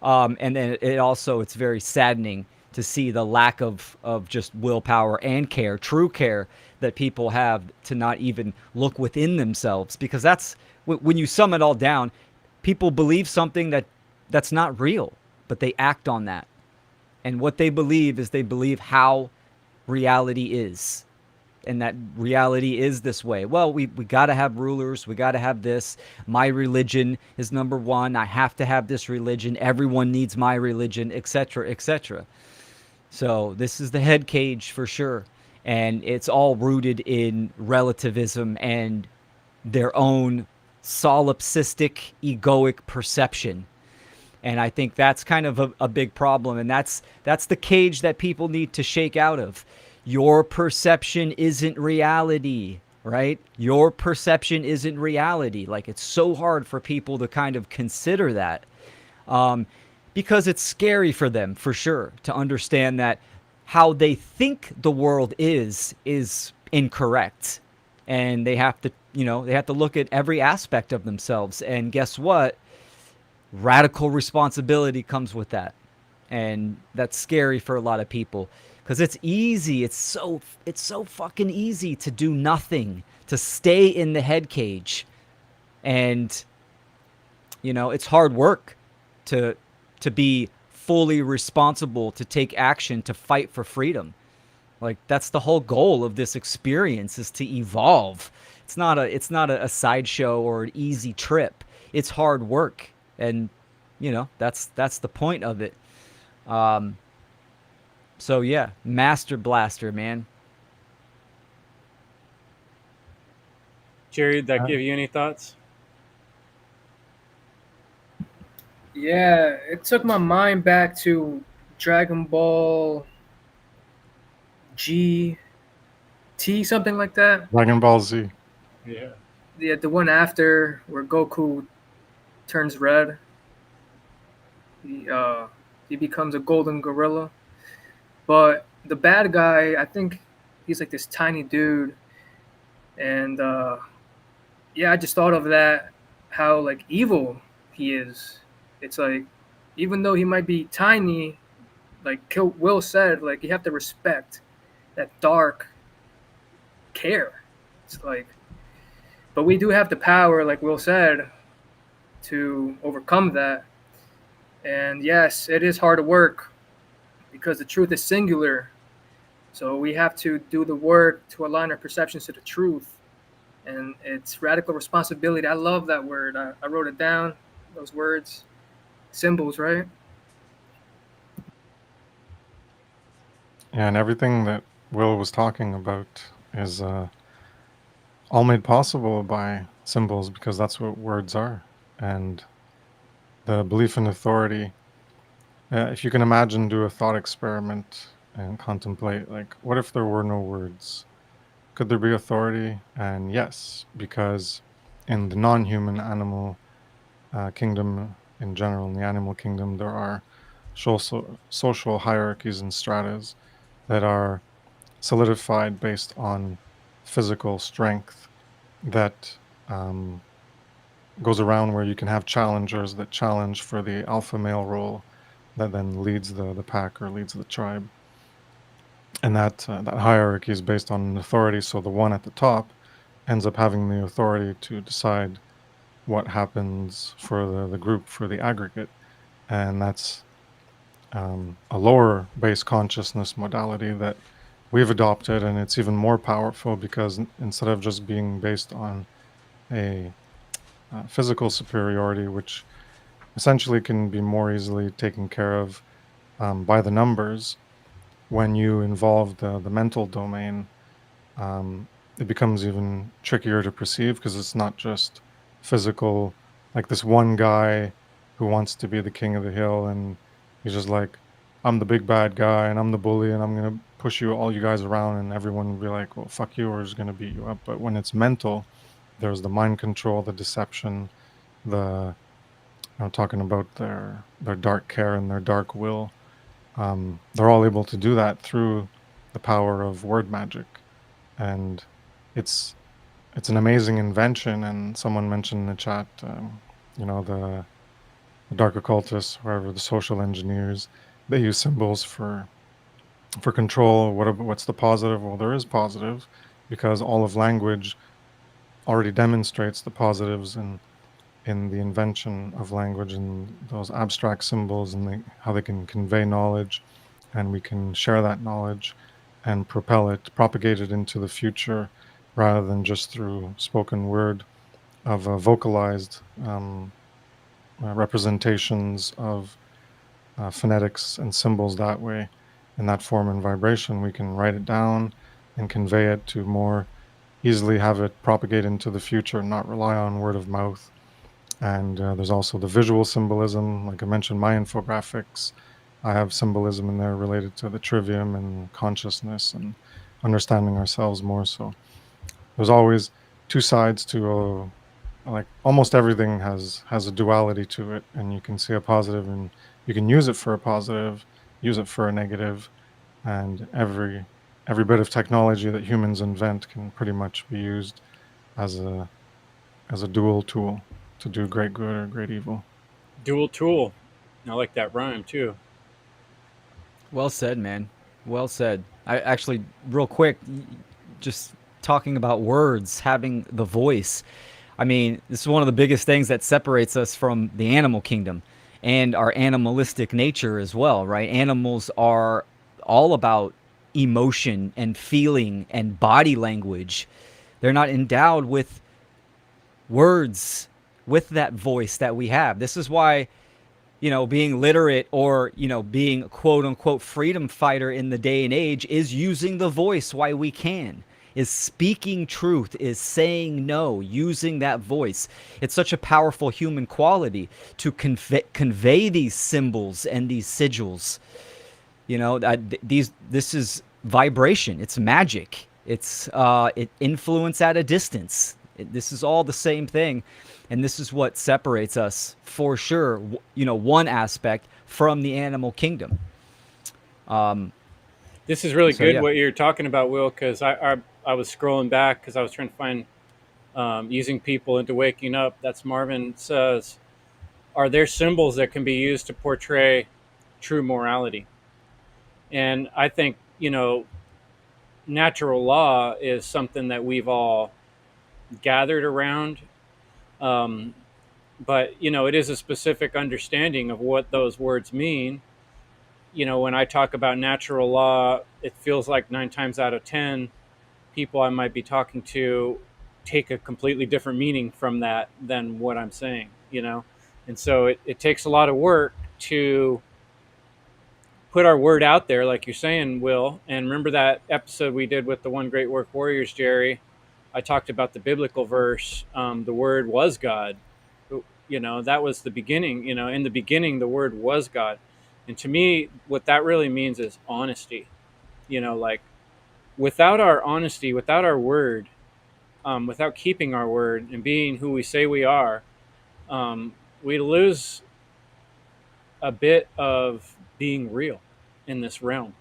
S3: And then it's very saddening to see the lack of just willpower and care, true care that people have to not even look within themselves. Because that's when you sum it all down, people believe something that's not real, but they act on that. And what they believe is they believe how reality is. And that reality is this way. Well, we got to have rulers. We got to have this. My religion is number one. I have to have this religion. Everyone needs my religion, etc., etc. So this is the head cage for sure. And it's all rooted in relativism and their own solipsistic, egoic perception. And I think that's kind of a big problem. And that's the cage that people need to shake out of. Your perception isn't reality, right? Your perception isn't reality. Like, it's so hard for people to kind of consider that because it's scary for them, for sure, to understand that how they think the world is incorrect. And they have to, they have to look at every aspect of themselves. And guess what? Radical responsibility comes with that. And that's scary for a lot of people. Because it's easy. It's so fucking easy to do nothing, to stay in the head cage. And, it's hard work to be fully responsible, to take action, to fight for freedom. Like, that's the whole goal of this experience, is to evolve. It's not a sideshow or an easy trip. It's hard work. And, that's the point of it. So yeah, Master Blaster, man.
S1: Jerry, did that give you any thoughts?
S4: Yeah, it took my mind back to Dragon Ball GT, something like that.
S2: Dragon Ball Z.
S1: Yeah.
S4: Yeah, the one after where Goku turns red. He becomes a golden gorilla. But the bad guy, I think he's like this tiny dude, and yeah, I just thought of that, how like evil he is. It's like, even though he might be tiny, like Will said, like you have to respect that dark care. It's like, but we do have the power, like Will said, to overcome that. And yes, it is hard work because the truth is singular. So we have to do the work to align our perceptions to the truth. And it's radical responsibility. I love that word. I wrote it down, those words, symbols, right?
S2: Yeah, and everything that Will was talking about is all made possible by symbols because that's what words are. And the belief in authority, if you can imagine, do a thought experiment and contemplate, like, what if there were no words? Could there be authority? And yes, because in the non-human animal kingdom in general, in the animal kingdom, there are social hierarchies and stratas that are solidified based on physical strength that goes around where you can have challengers that challenge for the alpha male role that then leads the pack or leads the tribe. And that hierarchy is based on authority. So the one at the top ends up having the authority to decide what happens for the group, for the aggregate. And that's a lower base consciousness modality that we've adopted, and it's even more powerful because instead of just being based on a physical superiority, which essentially can be more easily taken care of by the numbers, when you involve the mental domain, it becomes even trickier to perceive because it's not just physical, like this one guy who wants to be the king of the hill and he's just like, I'm the big bad guy and I'm the bully and I'm going to push you all you guys around, and everyone will be like, well, fuck you, or is going to beat you up. But when it's mental, there's the mind control, the deception, the talking about their dark care and their dark will. They're all able to do that through the power of word magic, and it's an amazing invention. And someone mentioned in the chat, the dark occultists, wherever, the social engineers, they use symbols for control. What's the positive? Well, there is positive because all of language already demonstrates the positives in the invention of language and those abstract symbols and how they can convey knowledge, and we can share that knowledge and propagate it into the future rather than just through spoken word of vocalized representations of phonetics and symbols that way. In that form and vibration, we can write it down and convey it to more easily have it propagate into the future, not rely on word of mouth. And there's also the visual symbolism. Like I mentioned, my infographics, I have symbolism in there related to the trivium and consciousness and understanding ourselves more. So there's always two sides to like almost everything has a duality to it, and you can see a positive and you can use it for a positive, use it for a negative, and every bit of technology that humans invent can pretty much be used as a dual tool to do great good or great evil.
S1: Dual tool. I like that rhyme too.
S3: Well said, man. Well said. I actually, real quick, just talking about words, having the voice. I mean, this is one of the biggest things that separates us from the animal kingdom and our animalistic nature as well, right? Animals are all about emotion and feeling and body language. They're not endowed with words, with that voice that we have. This is why, being literate or, being quote unquote freedom fighter in the day and age is using the voice while we can, is speaking truth, is saying no, using that voice. It's such a powerful human quality to convey these symbols and these sigils. This is vibration. It's magic. It's influence at a distance. This is all the same thing, and this is what separates us for sure. One aspect from the animal kingdom.
S1: This is really
S3: So
S1: good
S3: yeah.
S1: what you're talking about, Will, because I was scrolling back because I was trying to find using people into waking up. That's Marvin says, are there symbols that can be used to portray true morality? And I think, natural law is something that we've all gathered around. Um, but, it is a specific understanding of what those words mean. When I talk about natural law, it feels like 9 times out of 10, people I might be talking to take a completely different meaning from that than what I'm saying. And so it takes a lot of work to put our word out there, like you're saying, Will. And remember that episode we did with the One Great Work Warriors, Jerry? I talked about the biblical verse. The word was God. That was the beginning. In the beginning, the word was God. And to me, what that really means is honesty. Like without our honesty, without our word, without keeping our word and being who we say we are, we lose a bit of being real in this realm.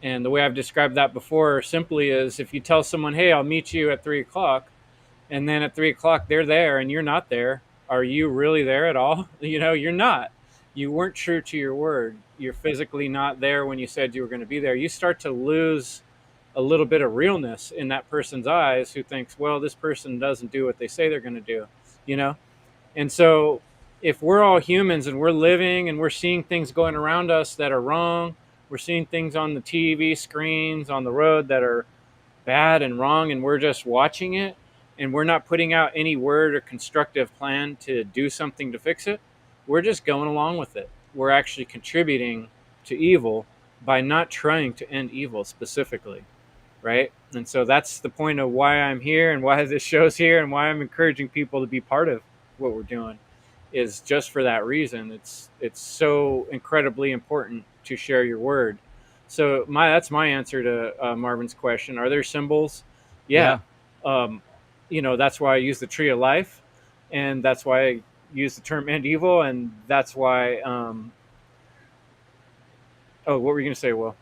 S1: And the way I've described that before simply is if you tell someone, hey, I'll meet you at 3 o'clock, and then at 3 o'clock they're there and you're not there, are you really there at all? You're not. You weren't true to your word. You're physically not there when you said you were going to be there. You start to lose a little bit of realness in that person's eyes who thinks, well, this person doesn't do what they say they're going to do, you know? And so if we're all humans and we're living and we're seeing things going around us that are wrong, we're seeing things on the TV screens, on the road that are bad and wrong, and we're just watching it and we're not putting out any word or constructive plan to do something to fix it, we're just going along with it. We're actually contributing to evil by not trying to end evil specifically, right? And so that's the point of why I'm here and why this show's here and why I'm encouraging people to be part of what we're doing is just for that reason. It's so incredibly important to share your word. So that's my answer to Marvin's question. Are there symbols? Yeah.
S3: Yeah.
S1: Um, that's why I use the tree of life, and that's why I use the term end evil, and that's why. Oh, what were you going to say? Well,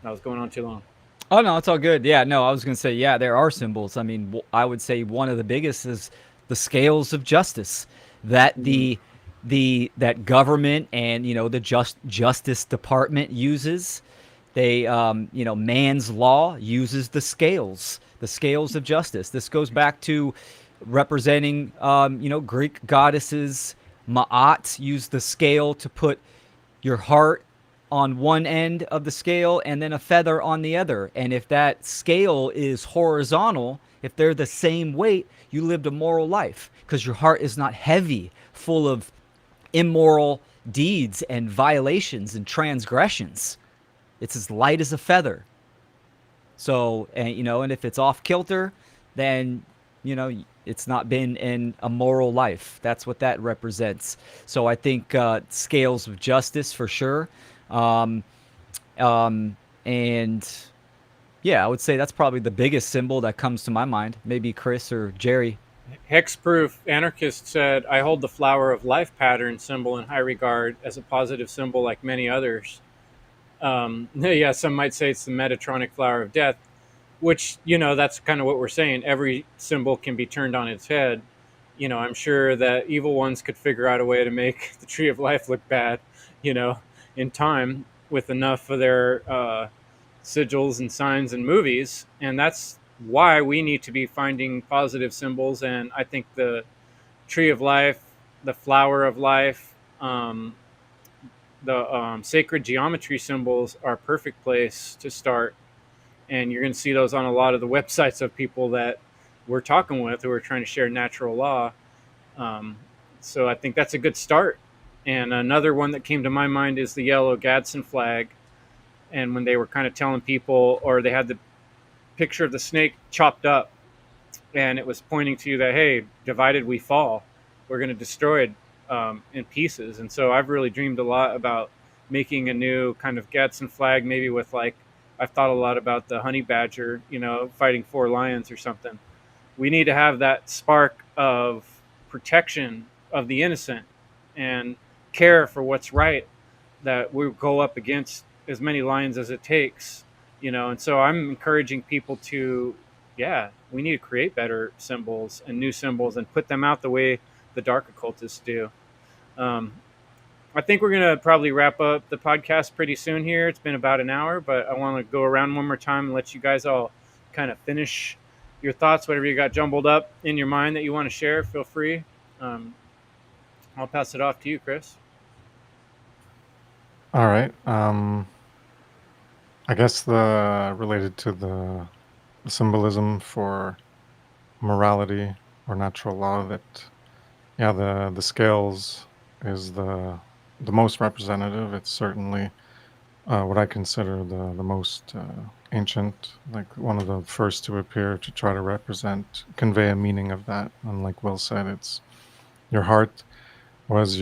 S1: I was going on too long.
S3: Oh no, it's all good. Yeah, no, I was gonna say, yeah, there are symbols. I mean, I would say one of the biggest is the scales of justice that that government and the Justice Department uses. They, man's law uses the scales of justice. This goes back to representing, Greek goddesses. Ma'at used the scale to put your heart on one end of the scale and then a feather on the other. And if that scale is horizontal, if they're the same weight, you lived a moral life because your heart is not heavy, full of immoral deeds and violations and transgressions. It's as light as a feather. So, and if it's off kilter, then, it's not been in a moral life. That's what that represents. So I think scales of justice for sure. Um, and yeah, I would say that's probably the biggest symbol that comes to my mind. Maybe Chris or Jerry.
S1: Hexproof Anarchist said, I hold the flower of life pattern symbol in high regard as a positive symbol like many others. Yeah, some might say it's the Metatronic flower of death, which, that's kind of what we're saying. Every symbol can be turned on its head. I'm sure that evil ones could figure out a way to make the tree of life look bad, you know, in time with enough of their sigils and signs and movies. And that's why we need to be finding positive symbols. And I think the tree of life, the flower of life, the sacred geometry symbols are a perfect place to start. And you're going to see those on a lot of the websites of people that we're talking with who are trying to share natural law. Um, so I think that's a good start. And another one that came to my mind is the yellow Gadsden flag. And when they were kind of telling people, or they had the picture of the snake chopped up, and it was pointing to you that, hey, divided we fall. We're going to destroy it in pieces. And so I've really dreamed a lot about making a new kind of Gadsden flag, maybe with like, I've thought a lot about the honey badger, fighting 4 lions or something. We need to have that spark of protection of the innocent and care for what's right, that we go up against as many lions as it takes And so I'm encouraging people to, yeah, we need to create better symbols and new symbols and put them out the way the dark occultists do. Um, I think we're going to probably wrap up the podcast pretty soon here. It's been about an hour, but I want to go around one more time and let you guys all kind of finish your thoughts, whatever you got jumbled up in your mind that you want to share. Feel free. Um, I'll pass it off to you, Chris.
S2: All right. I guess the related to the symbolism for morality or natural law, that the scales is the most representative. It's certainly what I consider the most ancient, like one of the first to appear to try to convey a meaning of that. And like Will said, it's your heart was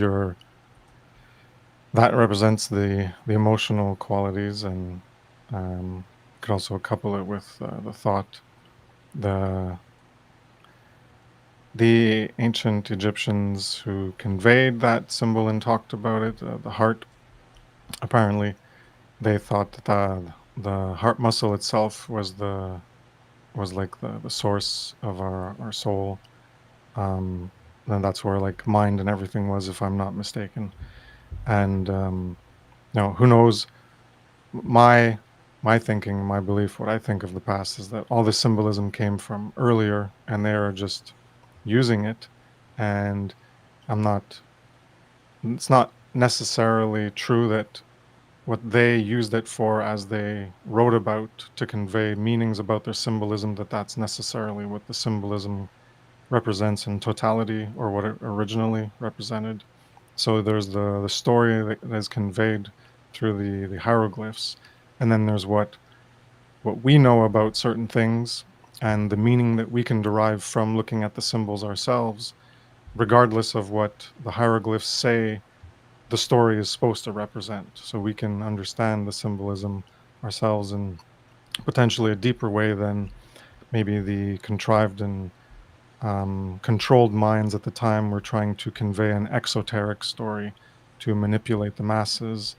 S2: that represents the emotional qualities, and could also couple it with the thought. The ancient Egyptians who conveyed that symbol and talked about it, the heart, apparently they thought that the heart muscle itself was like the source of our soul. And that's where like mind and everything was, if I'm not mistaken. And who knows? My my thinking, my belief, what I think of the past is that all the symbolism came from earlier, and they are just using it. And I'm not. It's not necessarily true that what they used it for, as they wrote about to convey meanings about their symbolism, that's necessarily what the symbolism represents in totality, or what it originally represented. So there's the story that is conveyed through the hieroglyphs, and then there's what we know about certain things and the meaning that we can derive from looking at the symbols ourselves, regardless of what the hieroglyphs say the story is supposed to represent. So we can understand the symbolism ourselves in potentially a deeper way than maybe the contrived and controlled minds at the time were trying to convey an exoteric story to manipulate the masses.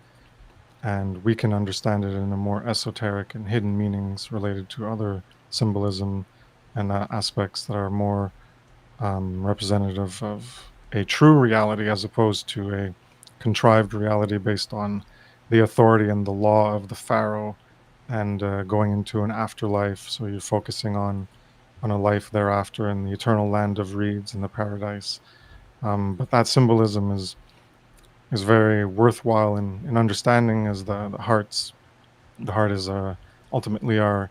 S2: And we can understand it in a more esoteric and hidden meanings related to other symbolism and aspects that are more representative of a true reality, as opposed to a contrived reality based on the authority and the law of the pharaoh, and going into an afterlife. So you're focusing on a life thereafter in the eternal land of reeds in the paradise. But that symbolism is very worthwhile in understanding, as the heart is ultimately our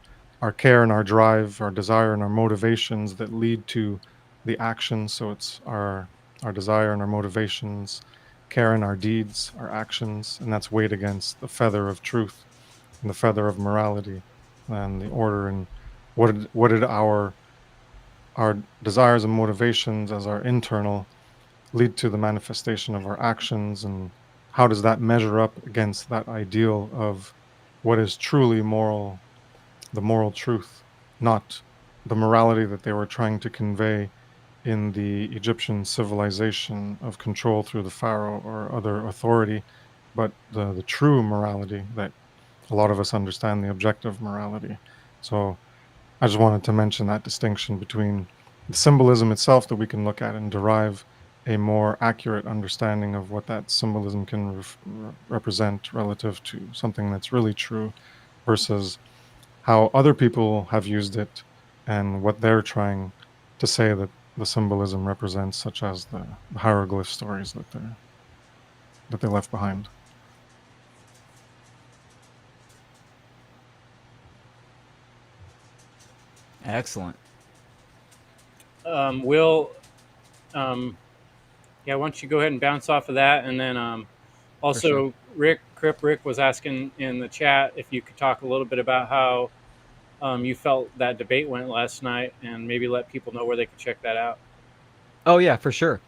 S2: care and our drive, our desire and our motivations that lead to the action. So it's our desire and our motivations, care and our deeds, our actions, and that's weighed against the feather of truth and the feather of morality and the order. And what did our desires and motivations as our internal lead to the manifestation of our actions, and how does that measure up against that ideal of what is truly moral, the moral truth, not the morality that they were trying to convey in the Egyptian civilization of control through the pharaoh or other authority, but the true morality that a lot of us understand, the objective morality. So I just wanted to mention that distinction between the symbolism itself that we can look at and derive a more accurate understanding of what that symbolism can represent relative to something that's really true, versus how other people have used it and what they're trying to say that the symbolism represents, such as the hieroglyph stories that they left behind.
S3: Excellent.
S1: Will, yeah, why don't you go ahead and bounce off of that, and then
S3: For sure.
S1: also Rick was asking in the chat if you could talk a little bit about how you felt that debate went last night, and maybe let people know where they can check that out.
S3: Oh yeah, for sure.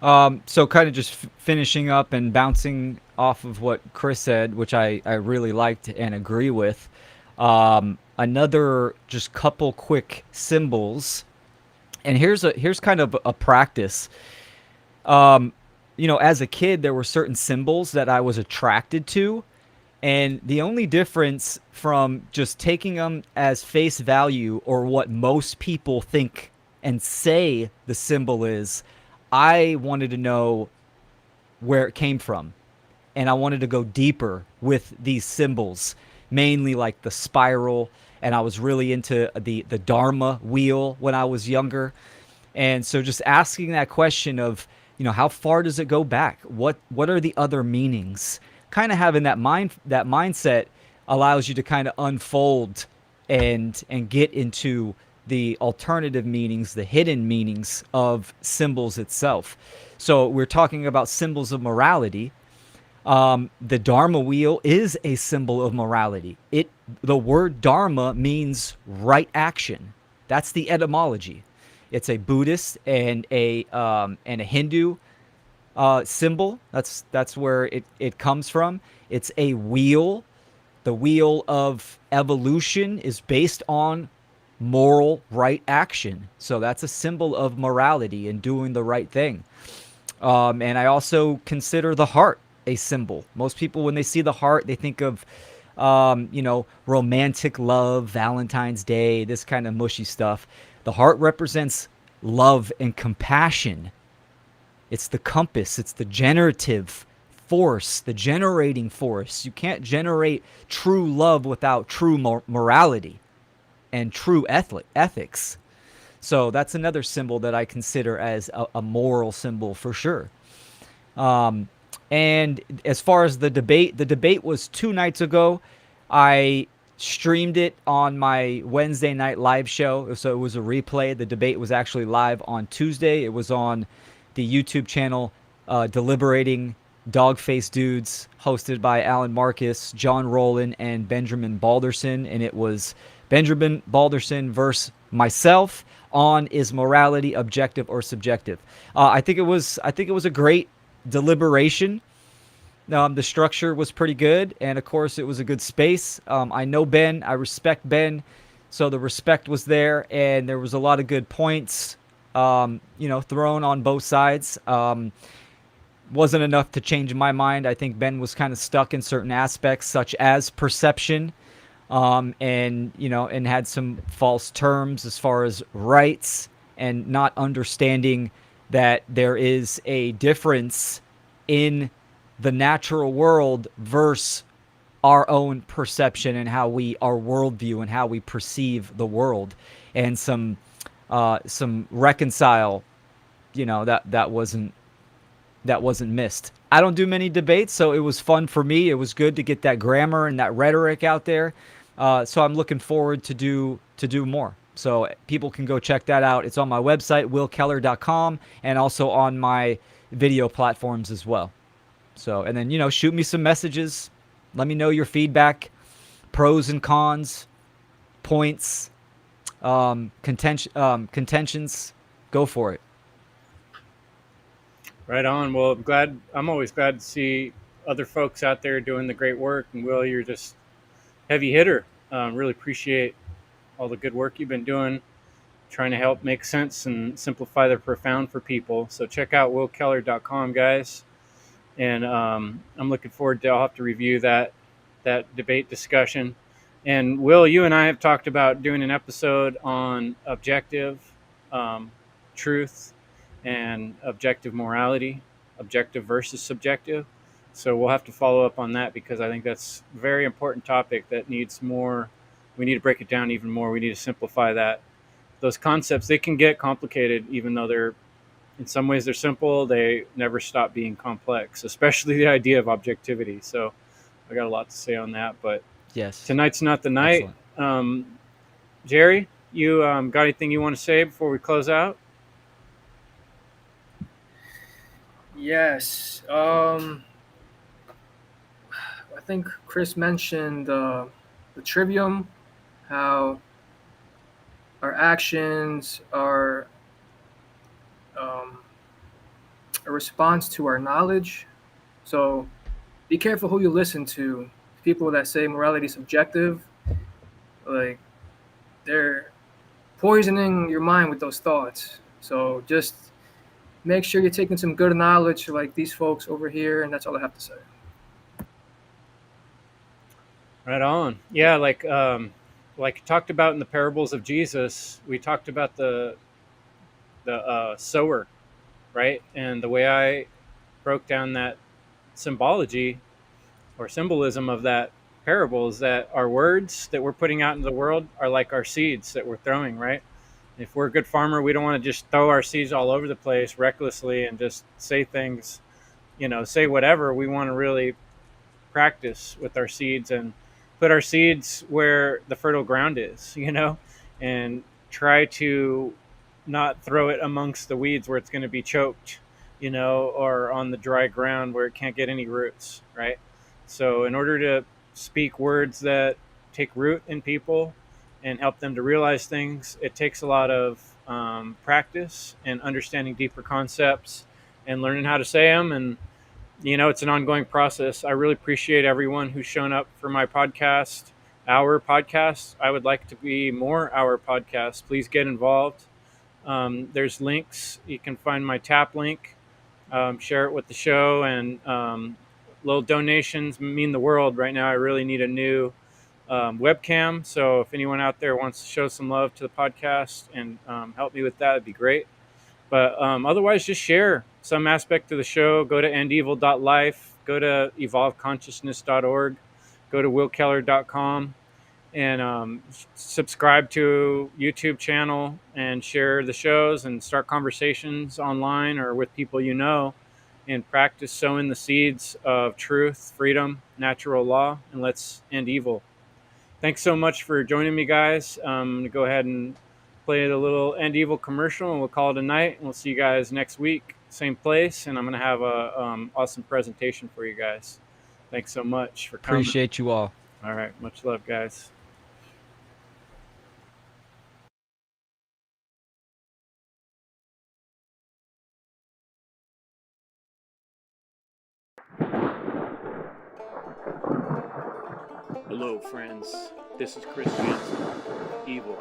S3: So kind of just finishing up and bouncing off of what Chris said, which I really liked and agree with. Another just couple quick symbols, and here's kind of a practice. As a kid, there were certain symbols that I was attracted to, And the only difference from just taking them as face value or what most people think and say the symbol is, I wanted to know where it came from. And I wanted to go deeper with these symbols, mainly like the spiral. And I was really into the Dharma wheel when I was younger. And so just asking that question of, how far does it go back? What are the other meanings? Kind of having that mindset allows you to kind of unfold and get into the alternative meanings, the hidden meanings of symbols itself. So we're talking about symbols of morality. The Dharma wheel is a symbol of morality. The word Dharma means right action. That's the etymology. It's a Buddhist and a Hindu symbol. That's where it comes from. It's a wheel. The wheel of evolution is based on moral right action. So that's a symbol of morality and doing the right thing. And I also consider the heart a symbol. Most people, when they see the heart, they think of, romantic love, Valentine's Day, this kind of mushy stuff. The heart represents love and compassion. It's the compass, it's the generative force, the generating force. You can't generate true love without true morality and true ethics. So that's another symbol that I consider as a moral symbol for sure. And as far as the debate was 2 nights ago. I streamed it on my Wednesday night live show. So it was a replay. The debate was actually live on Tuesday. It was on the YouTube channel, Deliberating Dogface Dudes, hosted by Alan Marcus, John Rowland, and Benjamin Balderson. And it was Benjamin Balderson versus myself on is morality objective or subjective. I think it was a great deliberation. The structure was pretty good, and of course it was a good space. I know Ben, I respect Ben, so the respect was there, and there was a lot of good points, thrown on both sides. Wasn't enough to change my mind. I think Ben was kind of stuck in certain aspects, such as perception, and had some false terms as far as rights, and not understanding that there is a difference in the natural world versus our own perception and how our worldview and how we perceive the world, and some reconcile, that wasn't missed. I don't do many debates, so it was fun for me. It was good to get that grammar and that rhetoric out there. So I'm looking forward to do more. So people can go check that out. It's on my website, willkeller.com, and also on my video platforms as well. So, and then, shoot me some messages. Let me know your feedback, pros and cons, points, contentions. Go for it.
S1: Right on. Well, I'm always glad to see other folks out there doing the great work. And Will, you're just heavy hitter. Really appreciate all the good work you've been doing, trying to help make sense and simplify the profound for people. So check out willkeller.com, guys. And I'm looking forward to, I'll have to review that debate discussion. And Will, you and I have talked about doing an episode on objective truth and objective morality, objective versus subjective. So we'll have to follow up on that, because I think that's a very important topic that needs more. We need to break it down even more. We need to simplify that. Those concepts, they can get complicated, even though in some ways they're simple. They never stop being complex, especially the idea of objectivity. So I got a lot to say on that, but
S3: yes,
S1: tonight's not the night. Jerry, you got anything you want to say before we close out?
S4: Yes. I think Chris mentioned the trivium, how our actions are a response to our knowledge. So be careful who you listen to. People that say morality is subjective, like, they're poisoning your mind with those thoughts. So just make sure you're taking some good knowledge like these folks over here, and that's all I have to say.
S1: Right on. Yeah, like talked about in the parables of Jesus, we talked about the sower, right? And the way I broke down that symbology or symbolism of that parable is that our words that we're putting out into the world are like our seeds that we're throwing, right? If we're a good farmer, we don't want to just throw our seeds all over the place recklessly and just say things, say whatever. We want to really practice with our seeds and put our seeds where the fertile ground is, and try to not throw it amongst the weeds where it's going to be choked, or on the dry ground where it can't get any roots, right? So, in order to speak words that take root in people and help them to realize things, it takes a lot of practice and understanding deeper concepts and learning how to say them. And it's an ongoing process. I really appreciate everyone who's shown up for my podcast, our podcast. I would like to be more our podcast. Please get involved. There's links. You can find my tap link, share it with the show, and little donations mean the world right now. I really need a new webcam. So if anyone out there wants to show some love to the podcast and help me with that, it'd be great. But otherwise, just share some aspect of the show. Go to endevil.life, go to evolveconsciousness.org, go to willkeller.com, and subscribe to YouTube channel and share the shows and start conversations online or with people and practice sowing the seeds of truth, freedom, natural law, and let's end evil. Thanks so much for joining me, guys. I'm going to go ahead and play a little End Evil commercial, and we'll call it a night. And we'll see you guys next week, same place. And I'm going to have a awesome presentation for you guys. Thanks so much for coming.
S3: Appreciate you all.
S1: All right. Much love, guys. Hello, friends. This is Chris Jansen. Evil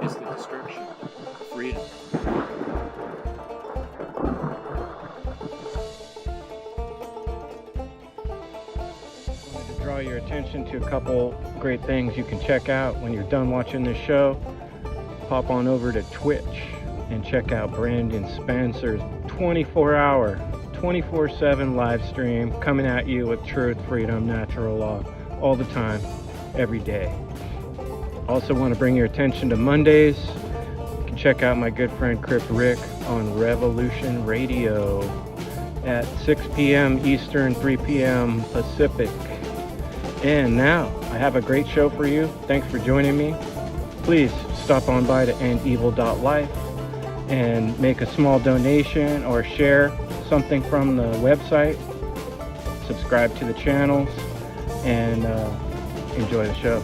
S1: is the destruction of freedom. I wanted to draw your attention to a couple great things you can check out when you're done watching this show. Pop on over to Twitch and check out Brandon Spencer's 24-hour, 24/7 live stream coming at you with truth, freedom, natural law, all the time, every day. Also want to bring your attention to Mondays. You can check out my good friend Crip Rick on Revolution Radio at 6 p.m. Eastern, 3 p.m. Pacific. And now, I have a great show for you. Thanks for joining me. Please stop on by to endevil.life and make a small donation or share something from the website. Subscribe to the channels and enjoy the show.